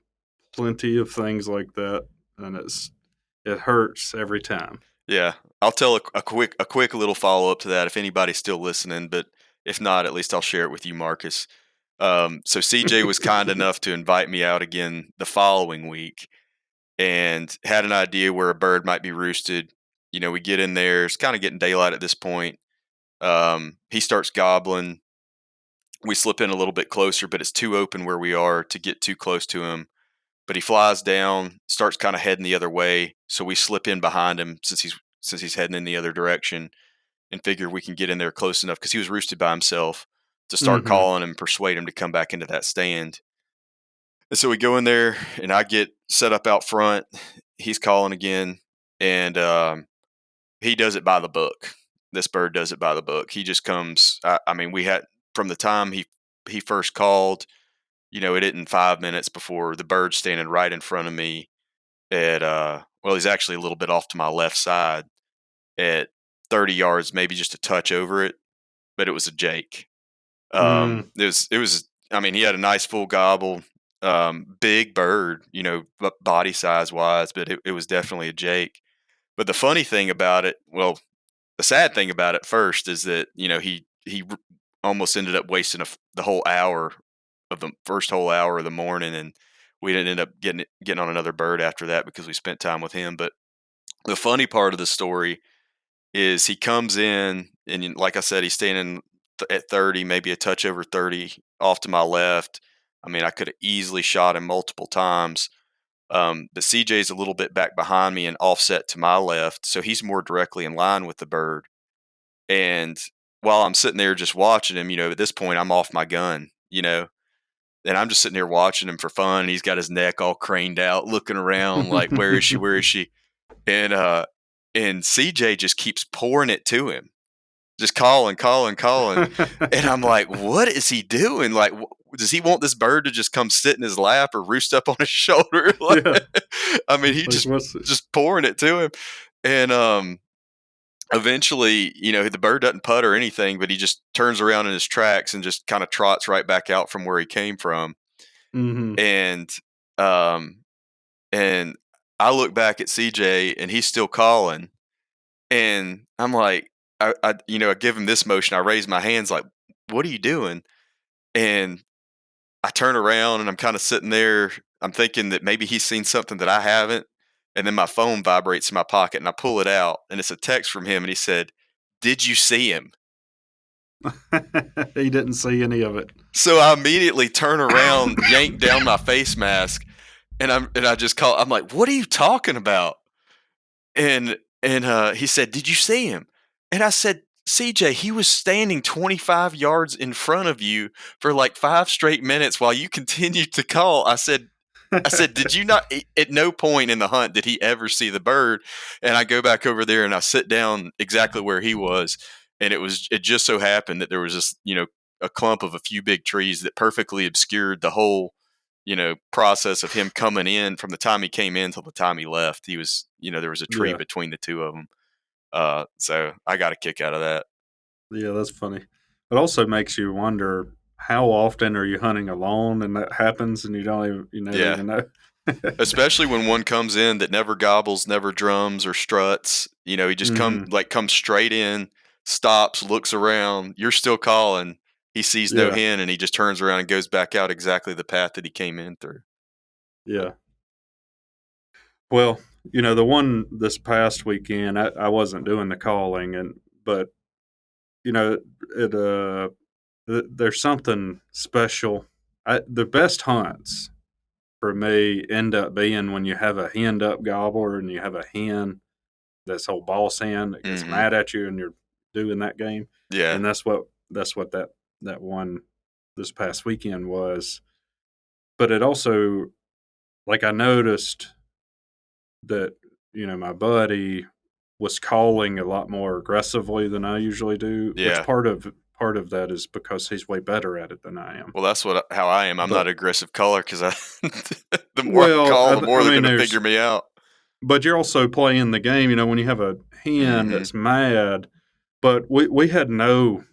plenty of things like that, and it hurts every time. Yeah. I'll tell a quick little follow up to that if anybody's still listening, but if not, at least I'll share it with you, Marcus. So CJ was kind enough to invite me out again the following week, and had an idea where a bird might be roosted. We get in there; it's kind of getting daylight at this point. He starts gobbling. We slip in a little bit closer, but it's too open where we are to get too close to him. But he flies down, starts kind of heading the other way, so we slip in behind him since he's heading in the other direction, and figure we can get in there close enough because he was roosted by himself to start Mhm. calling him, persuade him to come back into that stand. And so we go in there, and I get set up out front. He's calling again, and he does it by the book. This bird does it by the book. He just comes. I mean, we had from the time he first called. It isn't 5 minutes before the bird's standing right in front of me at well, he's actually a little bit off to my left side at 30 yards, maybe just a touch over it, but it was a Jake. Mm. It was I mean, he had a nice full gobble, big bird, body size wise, but it was definitely a Jake. But the funny thing about it, well, the sad thing about it first is that, he almost ended up wasting the whole hour of the first whole hour of the morning, and we didn't end up getting on another bird after that because we spent time with him. But the funny part of the story is he comes in, and like I said, he's standing at 30, maybe a touch over 30 off to my left. I mean, I could have easily shot him multiple times. But CJ's a little bit back behind me and offset to my left, so he's more directly in line with the bird. And while I'm sitting there just watching him, at this point I'm off my gun, and I'm just sitting there watching him for fun. And he's got his neck all craned out, looking around like, "Where is she? Where is she?" And and CJ just keeps pouring it to him, just calling, calling, calling. And I'm like, "What is he doing? Like, does he want this bird to just come sit in his lap or roost up on his shoulder?" Yeah. I mean, he Like, just what's it? just pouring it to him, and eventually, the bird doesn't putt or anything, but he just turns around in his tracks and just kind of trots right back out from where he came from. Mhm. And um and I look back at CJ, and he's still calling, and I'm like, I give him this motion. I raise my hands like, "What are you doing?" And I turn around, and I'm kind of sitting there. I'm thinking that maybe he's seen something that I haven't. And then my phone vibrates in my pocket, and I pull it out, and it's a text from him, and he said, "Did you see him?" He didn't see any of it. So I immediately turn around, yank down my face mask, and I just call. I'm like, "What are you talking about?" And he said, "Did you see him?" And I said, "CJ, he was standing 25 yards in front of you for like 5 straight minutes while you continued to call." I said, "Did you not at no point in the hunt did he ever see the bird?" And I go back over there, and I sit down exactly where he was, and it just so happened that there was this, a clump of a few big trees that perfectly obscured the whole, process of him coming in from the time he came in till the time he left. He was, there was a tree Yeah. between the two of them. So I got a kick out of that. Yeah, that's funny. It also makes you wonder, how often are you hunting alone and that happens and you never Yeah. even know? Especially when one comes in that never gobbles, never drums or struts. He just Mhm. comes straight in, stops, looks around. You're still calling. He sees no Yeah, hen, and he just turns around and goes back out exactly the path that he came in through. yeah. Well, the one this past weekend, I wasn't doing the calling, but, you know, it, there's something special. The best hunts for me end up being when you have a henned up gobbler and you have a hen, this whole boss hen that gets Hmm. mad at you and you're doing that game. Yeah. And that's what that one this past weekend was. But it also, like, I noticed that my buddy was calling a lot more aggressively than I usually do, which Yeah. part of that is because he's way better at it than I am. Well, that's how I am. I'm But not an aggressive caller because the more I well, call, the more I they're mean, going to figure me out. but you're also playing the game. When you have a hand Mhm. that's mad, but we had no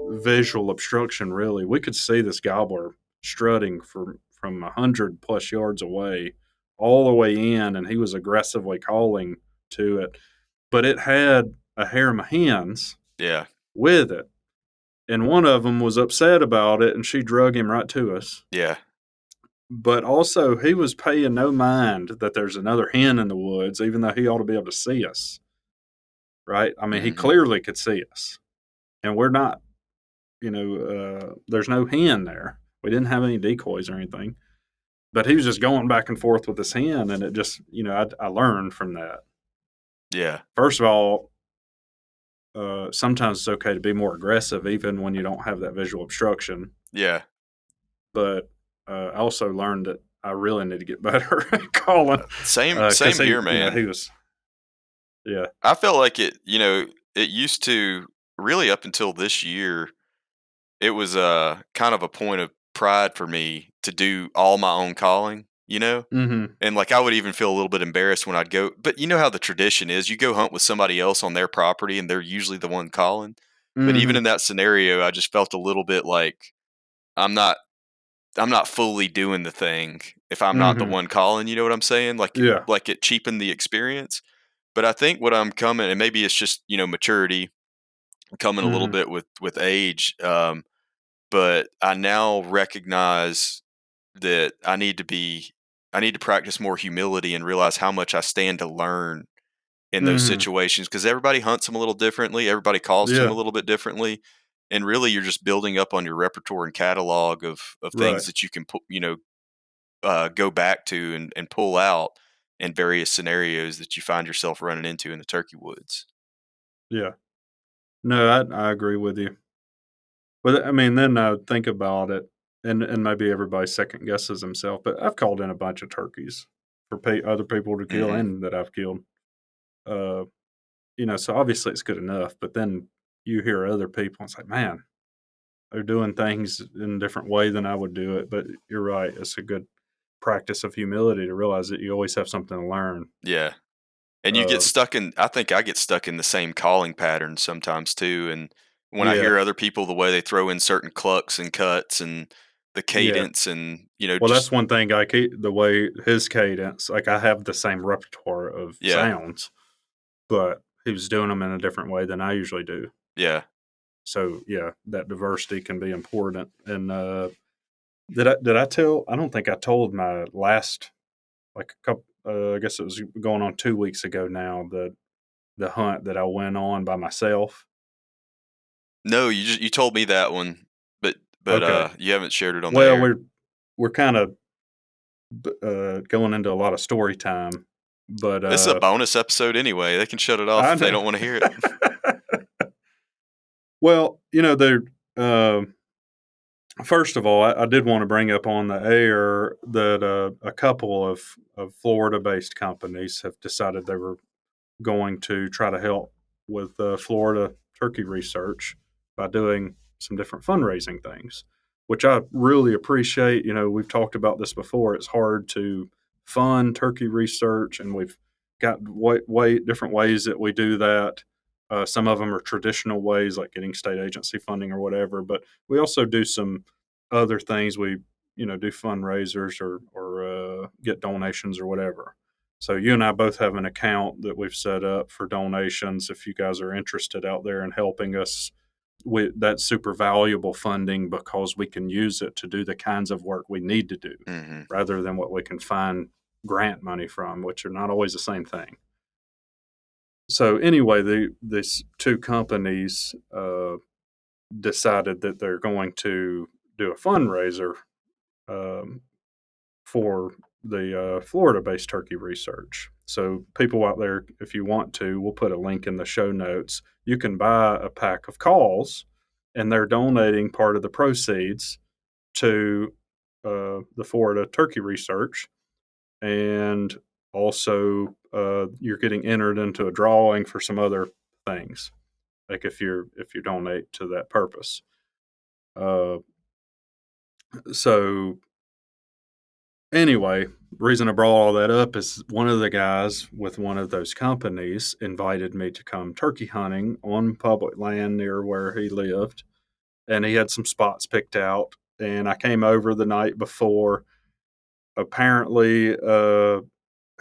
visual obstruction really. We could see this gobbler strutting from 100+ yards away, all the way in, and he was aggressively calling to it. But it had a harem of hens Yeah. with it, and one of them was upset about it, and she drug him right to us. Yeah. But also, he was paying no mind that there's another hen in the woods, even though he ought to be able to see us. Right? I mean, he Mhm. clearly could see us, and we're not. There's no hen there. We didn't have any decoys or anything, but he was just going back and forth with his hen, and it just, I learned from that. Yeah. First of all, sometimes it's okay to be more aggressive, even when you don't have that visual obstruction. Yeah. But I also learned that I really need to get better at calling. Same 'Cause here, man. he was, yeah. I felt like it used to, really up until this year, it was kind of a point of pride for me to do all my own calling, Mm-hmm. And like I would even feel a little bit embarrassed when I'd go, but you know how the tradition is, you go hunt with somebody else on their property and they're usually the one calling. But even in Mm-hmm. that scenario, I just felt a little bit like I'm not I'm not fully doing the thing if I'm not the Mm-hmm. one calling, you know what I'm saying? Yeah. Like it cheapened the experience. But I think what I'm coming, and maybe it's just, maturity coming a little Mm-hmm. bit with age. But I now recognize that I need to practice more humility and realize how much I stand to learn in those Mm-hmm. situations, because everybody hunts them a little differently, everybody calls to them Yeah. a little bit differently, and really you're just building up on your repertoire and catalog of Right. things that you can go back to and pull out in various scenarios that you find yourself running into in the turkey woods. Yeah. No, I agree with you. But I mean, then I think about it, and maybe everybody second guesses himself. But I've called in a bunch of turkeys for other people to kill, Hmm. and that I've killed. Uh, so obviously it's good enough. But then you hear other people, and it's like, man, they're doing things in a different way than I would do it. But you're right; it's a good practice of humility to realize that you always have something to learn. Yeah. And you get Uh, stuck in I think I get stuck in the same calling pattern sometimes too, and when I yeah, hear other people, the way they throw in certain clucks and cuts and the yeah. cadence and, Well, just that's one thing I keep the way his cadence. Like I have the same repertoire of yeah, sounds, but he was doing them in a different way than I usually do. yeah. So yeah, that diversity can be important. And did I tell? I don't think I told my last like a couple. I guess it was going on 2 weeks ago now. The hunt that I went on by myself. No, you told me that one, but Okay. you haven't shared it on the Well, air. we're kind of going into a lot of story time, but This is a bonus episode anyway. They can shut it off I if they know. don't wanna hear it. Well, there. First of all, I did want to bring up on the air that a couple of Florida-based companies have decided they were going to try to help with Florida turkey research by doing some different fundraising things, which I really appreciate. We've talked about this before. It's hard to fund turkey research, and we've got way different ways that we do that. Some of them are traditional ways, like getting state agency funding or whatever, but we also do some other things. We, do fundraisers or get donations or whatever. So you and I both have an account that we've set up for donations. If you guys are interested out there in helping us, that's super valuable funding because we can use it to do the kinds of work we need to do Mhm. rather than what we can find grant money from, which are not always the same thing. So anyway, these two companies decided that they're going to do a fundraiser um, for the Florida-based turkey research. So people out there, if you want to, we'll put a link in the show notes. You can buy a pack of calls, and they're donating part of the proceeds to the Florida turkey research, and also you're getting entered into a drawing for some other things, like if you donate to that purpose. So anyway, the reason I brought all that up is one of the guys with one of those companies invited me to come turkey hunting on public land near where he lived, and he had some spots picked out. And I came over the night before. Apparently,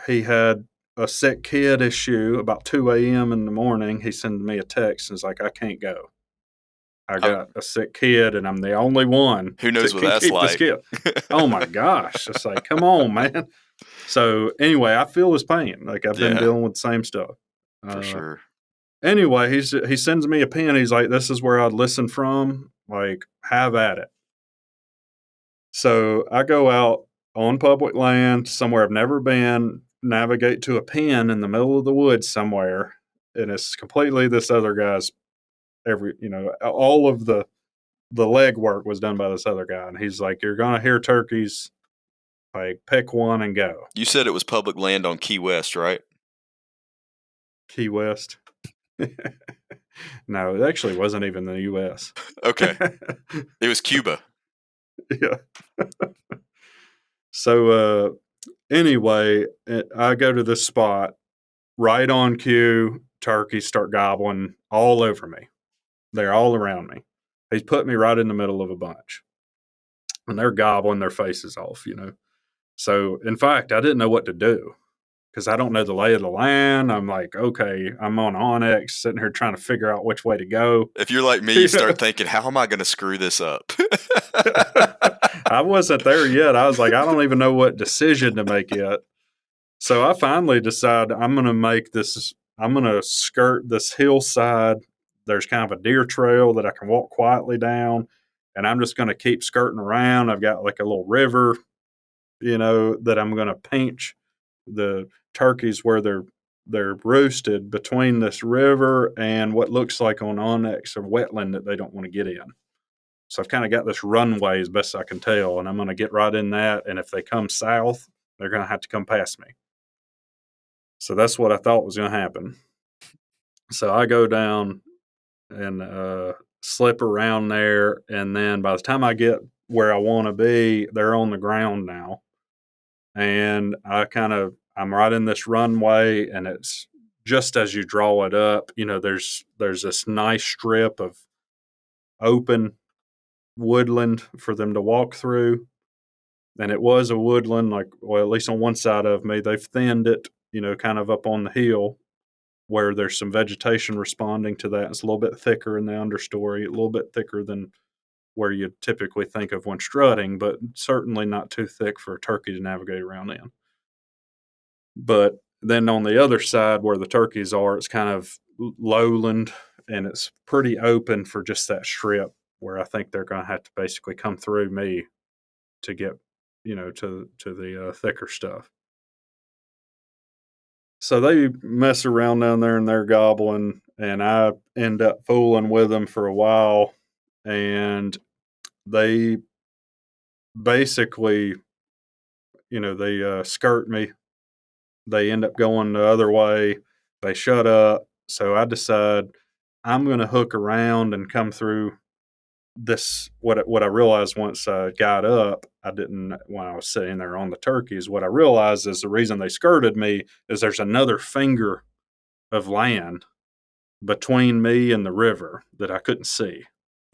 he had a sick kid issue about 2 a.m. in the morning. He sent me a text and was like, I can't go. I got a sick kid and I'm the only one who knows that what can that's keep like. this kid. Oh my gosh. It's like, come on, man. So anyway, I feel his pain. Like I've been dealing with the same stuff. For sure. Anyway, he sends me a pin. He's like, this is where I'd listen from. Like, have at it. So I go out on public land somewhere I've never been, navigate to a pen in the middle of the woods somewhere, and it's completely this other guy's. All of the legwork was done by this other guy, and he's like, "You're gonna hear turkeys. Like, pick one and go." You said it was public land on Key West, right? Key West. No, it actually wasn't even the U.S. Okay, it was Cuba. Yeah. So anyway, I go to this spot right on cue. Turkeys start gobbling all over me. They're all around me. He's put me right in the middle of a bunch, and they're gobbling their faces off. So in fact, I didn't know what to do because I don't know the lay of the land. I'm like, okay, I'm on Onyx, sitting here trying to figure out which way to go. If you're like me, you start thinking, how am I going to screw this up? I wasn't there yet. I was like, I don't even know what decision to make yet. So I finally decide I'm going to skirt this hillside. There's kind of a deer trail that I can walk quietly down, and I'm just going to keep skirting around. I've got like a little river, that I'm going to pinch the turkeys where they're roosted between this river and what looks like on Onyx a wetland that they don't want to get in. So I've kind of got this runway as best I can tell, and I'm going to get right in that. And if they come south, they're going to have to come past me. So that's what I thought was going to happen. So I go down and slip around there, and then by the time I get where I want to be, they're on the ground now. And I'm right in this runway, and it's just as you draw it up, there's this nice strip of open woodland for them to walk through. And it was a woodland, at least on one side of me. They've thinned it, kind of up on the hill where there's some vegetation responding to that. It's a little bit thicker in the understory, a little bit thicker than where you typically think of when strutting, but certainly not too thick for a turkey to navigate around in. But then on the other side where the turkeys are, it's kind of lowland, and it's pretty open for just that strip where I think they're going to have to basically come through me to get, to the thicker stuff. So they mess around down there and they're gobbling, and I end up fooling with them for a while, and they basically, they skirt me. They end up going the other way. They shut up. So I decide I'm going to hook around and come through this. What I realized once I got up, I didn't when I was sitting there on the turkeys. What I realized is the reason they skirted me is there's another finger of land between me and the river that I couldn't see.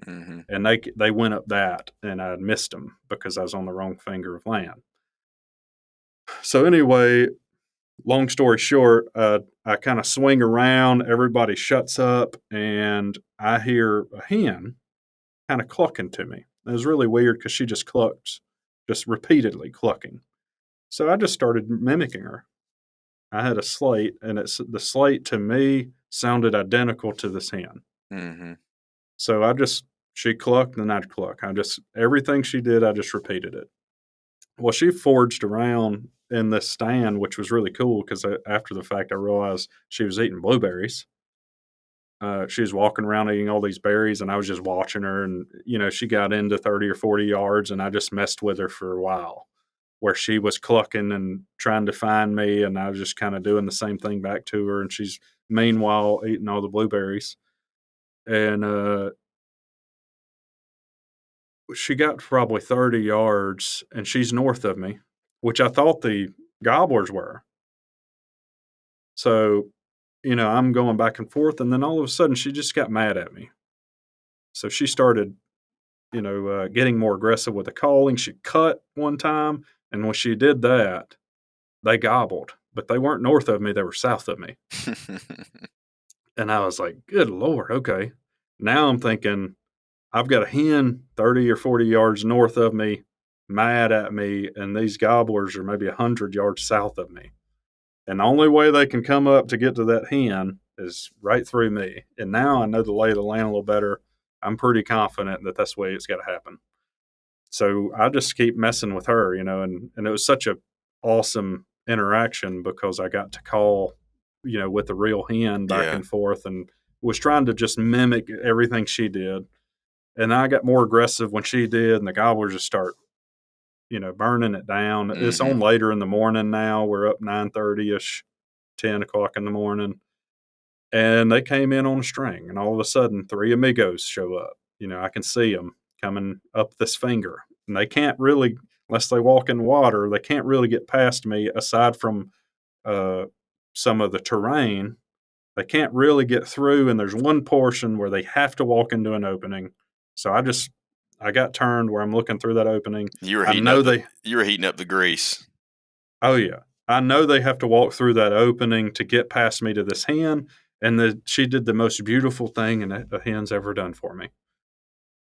Mm-hmm. And they went up that, and I missed them because I was on the wrong finger of land. So anyway, long story short, I kind of swing around, everybody shuts up, and I hear a hen kind of clucking to me. It was really weird because she just clucks, just repeatedly clucking. So I just started mimicking her. I had a slate, and the slate to me sounded identical to this hen. Mm-hmm. So she clucked and I'd cluck. Everything she did, I just repeated it. Well, she foraged around in this stand, which was really cool because after the fact, I realized she was eating blueberries. She was walking around eating all these berries, and I was just watching her. And, she got into 30 or 40 yards, and I just messed with her for a while. where she was clucking and trying to find me, and I was just kind of doing the same thing back to her, and she's meanwhile eating all the blueberries. And she got probably 30 yards, and she's north of me, which I thought the gobblers were. So, I'm going back and forth, and then all of a sudden she just got mad at me. So she started, getting more aggressive with the calling. She cut one time, and when she did that, they gobbled, but they weren't north of me, they were south of me. And I was like, good Lord, okay. Now I'm thinking, I've got a hen 30 or 40 yards north of me, mad at me, and these gobblers are maybe 100 yards south of me. And the only way they can come up to get to that hen is right through me. And now I know the lay of the land a little better. I'm pretty confident that that's the way it's got to happen. So I just keep messing with her, and it was such a awesome interaction because I got to call, with the real hen back and forth, and was trying to just mimic everything she did. And I got more aggressive when she did, and the gobblers just start, burning it down. Mm-hmm. It's on later in the morning now. We're up 9:30ish, 10 o'clock in the morning. And they came in on a string, and all of a sudden, 3 amigos show up. I can see them coming up this finger. And they can't really, unless they walk in water, they can't really get past me aside from some of the terrain. They can't really get through, and there's one portion where they have to walk into an opening. So I got turned where I'm looking through that opening. You were heating up the grease. Oh, yeah. I know they have to walk through that opening to get past me to this hen, and she did the most beautiful thing a hen's ever done for me.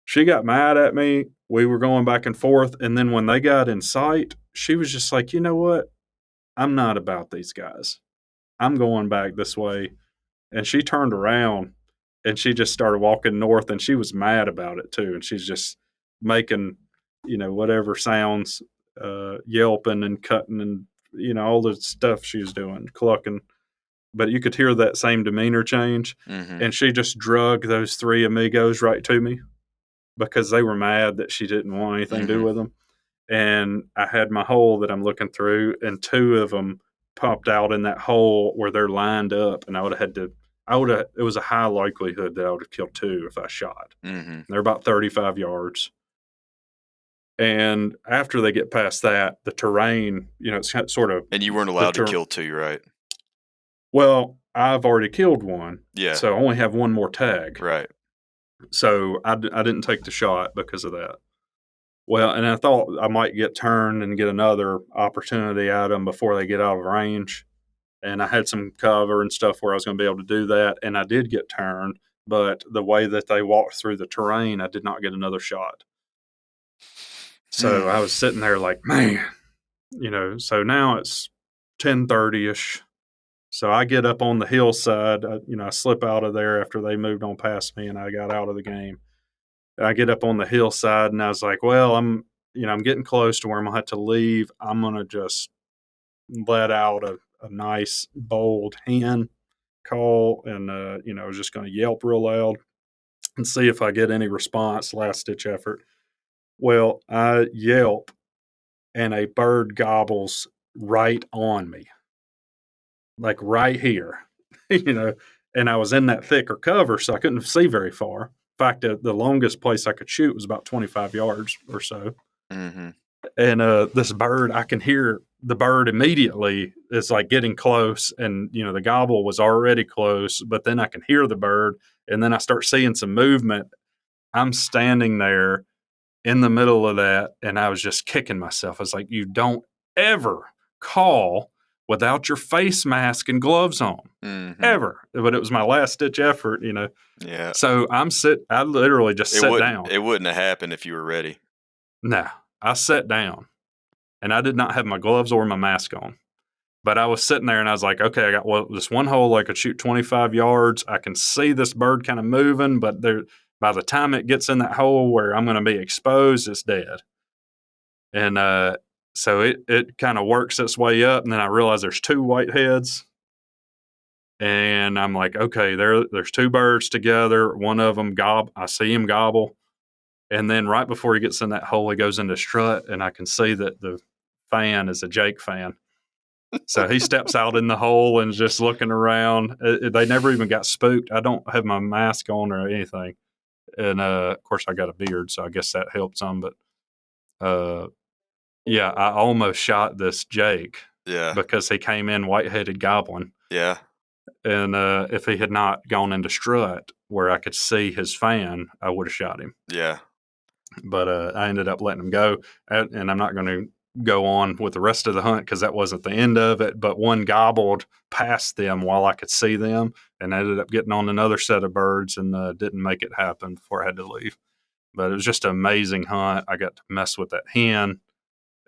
She got mad at me. We were going back and forth, and then when they got in sight, she was just like, you know what? I'm not about these guys. I'm going back this way. And she turned around, and she just started walking north, and she was mad about it too. And she's just making, whatever sounds, yelping and cutting and, all the stuff she was doing, clucking. But you could hear that same demeanor change. Mm-hmm. And she just drug those 3 amigos right to me because they were mad that she didn't want anything to do with them. And I had my hole that I'm looking through, and 2 of them popped out in that hole where they're lined up, and it was a high likelihood that I would have killed 2 if I shot. Mm-hmm. They're about 35 yards. And after they get past that, the terrain, it's sort of... And you weren't allowed to kill 2, right? Well, I've already killed 1. Yeah. So I only have 1 more tag. Right. So I didn't take the shot because of that. Well, and I thought I might get turned and get another opportunity at them before they get out of range. And I had some cover and stuff where I was going to be able to do that. And I did get turned, but the way that they walked through the terrain, I did not get another shot. So I was sitting there like, man, so now it's 10:30ish. So I get up on the hillside, I slip out of there after they moved on past me and I got out of the game. I get up on the hillside and I was like, well, I'm getting close to where I'm going to have to leave. I'm going to just let out a nice, bold hen call, and, I was just going to yelp real loud and see if I get any response, last-ditch effort. Well, I yelp, and a bird gobbles right on me, like right here, and I was in that thicker cover, so I couldn't see very far. In fact, the longest place I could shoot was about 25 yards or so. Mm-hmm. And this bird, I can hear the bird immediately is like getting close, and the gobble was already close, but then I can hear the bird, and then I start seeing some movement. I'm standing there in the middle of that, and I was just kicking myself. I was like, you don't ever call without your face mask and gloves on, ever. But it was my last ditch effort, Yeah. So I literally just sat down. It wouldn't have happened if you were ready. No, I sat down, and I did not have my gloves or my mask on. But I was sitting there, and I was like, okay, I got this one hole. I could shoot 25 yards. I can see this bird kind of moving, but by the time it gets in that hole where I'm going to be exposed, it's dead. And so it kind of works its way up, and then I realize there's 2 whiteheads. And I'm like, okay, there's 2 birds together. One of them I see him gobble. And then right before he gets in that hole, he goes into strut, and I can see that the fan is a Jake fan. So he steps out in the hole and just looking around. They never even got spooked. I don't have my mask on or anything. And, of course, I got a beard, so I guess that helped some. But, yeah, I almost shot this Jake because he came in white-headed goblin. Yeah. And if he had not gone into strut where I could see his fan, I would have shot him. Yeah. But I ended up letting him go. And I'm not going to go on with the rest of the hunt because that wasn't the end of it. But one gobbled past them while I could see them and ended up getting on another set of birds and didn't make it happen before I had to leave. But it was just an amazing hunt. I got to mess with that hen,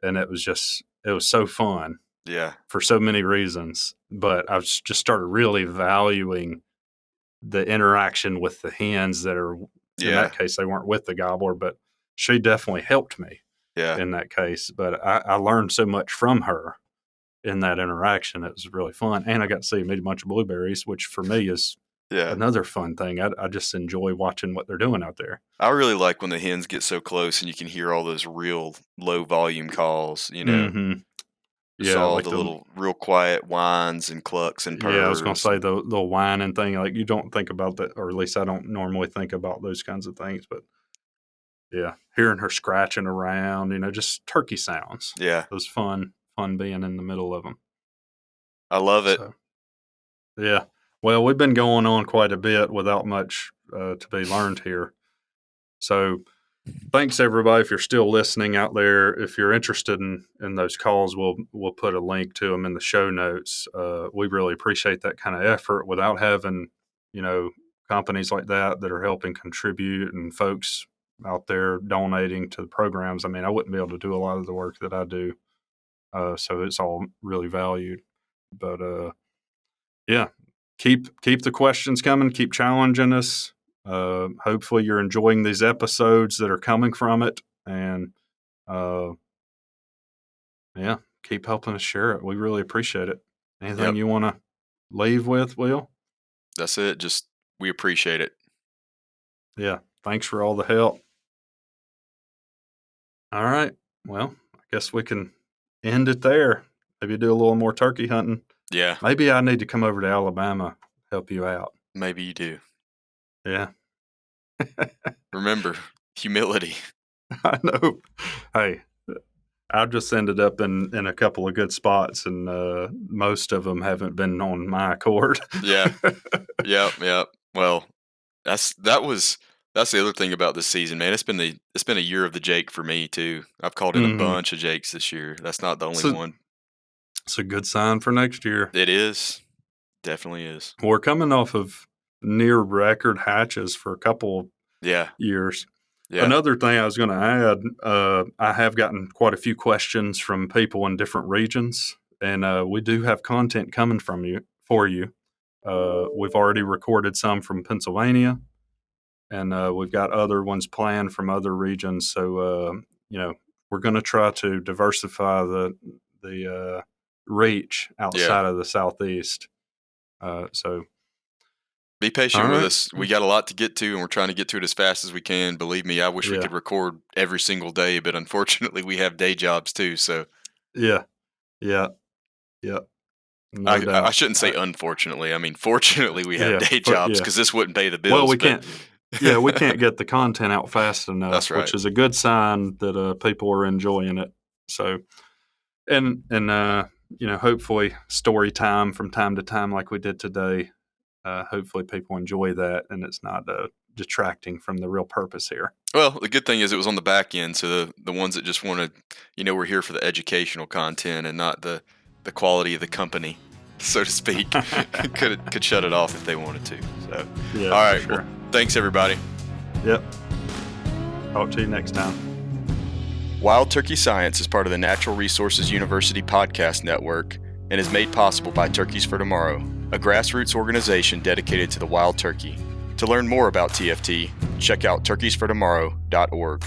and it was so fun. Yeah. For so many reasons. But I've just started really valuing the interaction with the hens that are, in that case, they weren't with the gobbler, but she definitely helped me in that case. But I learned so much from her in that interaction. It was really fun. And I got to see them eat a bunch of blueberries, which for me is another fun thing. I just enjoy watching what they're doing out there. I really like when the hens get so close and you can hear all those real low volume calls, you know. Mm-hmm. All like the little real quiet whines and clucks and purrs. Yeah, I was going to say the little whining thing. Like, you don't think about that, or at least I don't normally think about those kinds of things. But, yeah, hearing her scratching around, just turkey sounds. Yeah. It was fun being in the middle of them. I love it. So, yeah. Well, we've been going on quite a bit without much to be learned here. So, thanks, everybody, if you're still listening out there. If you're interested in those calls, we'll put a link to them in the show notes. We really appreciate that kind of effort. Without having, companies like that are helping contribute and folks out there donating to the programs, I mean, I wouldn't be able to do a lot of the work that I do. So it's all really valued. But, yeah, keep the questions coming. Keep challenging us. Hopefully you're enjoying these episodes that are coming from it, and keep helping us share it. We really appreciate it. Anything you want to leave with, Will? That's it. Just, we appreciate it. Yeah. Thanks for all the help. All right. Well, I guess we can end it there. Maybe do a little more turkey hunting. Yeah. Maybe I need to come over to Alabama, help you out. Maybe you do. Yeah. Remember, humility. I know. Hey, I just ended up in a couple of good spots, and most of them haven't been on my accord. Yeah. Yep. Well, that's the other thing about this season, man. It's been a year of the Jake for me too. I've called in a bunch of Jakes this year. That's not the only one. It's a good sign for next year. It is. Definitely is. We're coming off of near record hatches for a couple years. Yeah. Another thing I was going to add, I have gotten quite a few questions from people in different regions, and we do have content coming for you. We've already recorded some from Pennsylvania, and we've got other ones planned from other regions. So, we're going to try to diversify the reach outside of the Southeast. So be patient with us. We got a lot to get to, and we're trying to get to it as fast as we can. Believe me, I wish we could record every single day, but unfortunately we have day jobs too. So yeah. No I shouldn't say unfortunately. I mean, fortunately we have day jobs because this wouldn't pay the bills. Well, we can't. Yeah, we can't get the content out fast enough. That's right. Which is a good sign that people are enjoying it. So, and hopefully story time from time to time like we did today. Hopefully people enjoy that, and it's not detracting from the real purpose here. Well, the good thing is it was on the back end, so the ones that just wanted, we're here for the educational content and not the quality of the company, so to speak, could shut it off if they wanted to. So, all right. Sure. Well, thanks, everybody. Yep. Talk to you next time. Wild Turkey Science is part of the Natural Resources University podcast network and is made possible by Turkeys for Tomorrow, a grassroots organization dedicated to the wild turkey. To learn more about TFT, check out turkeysfortomorrow.org.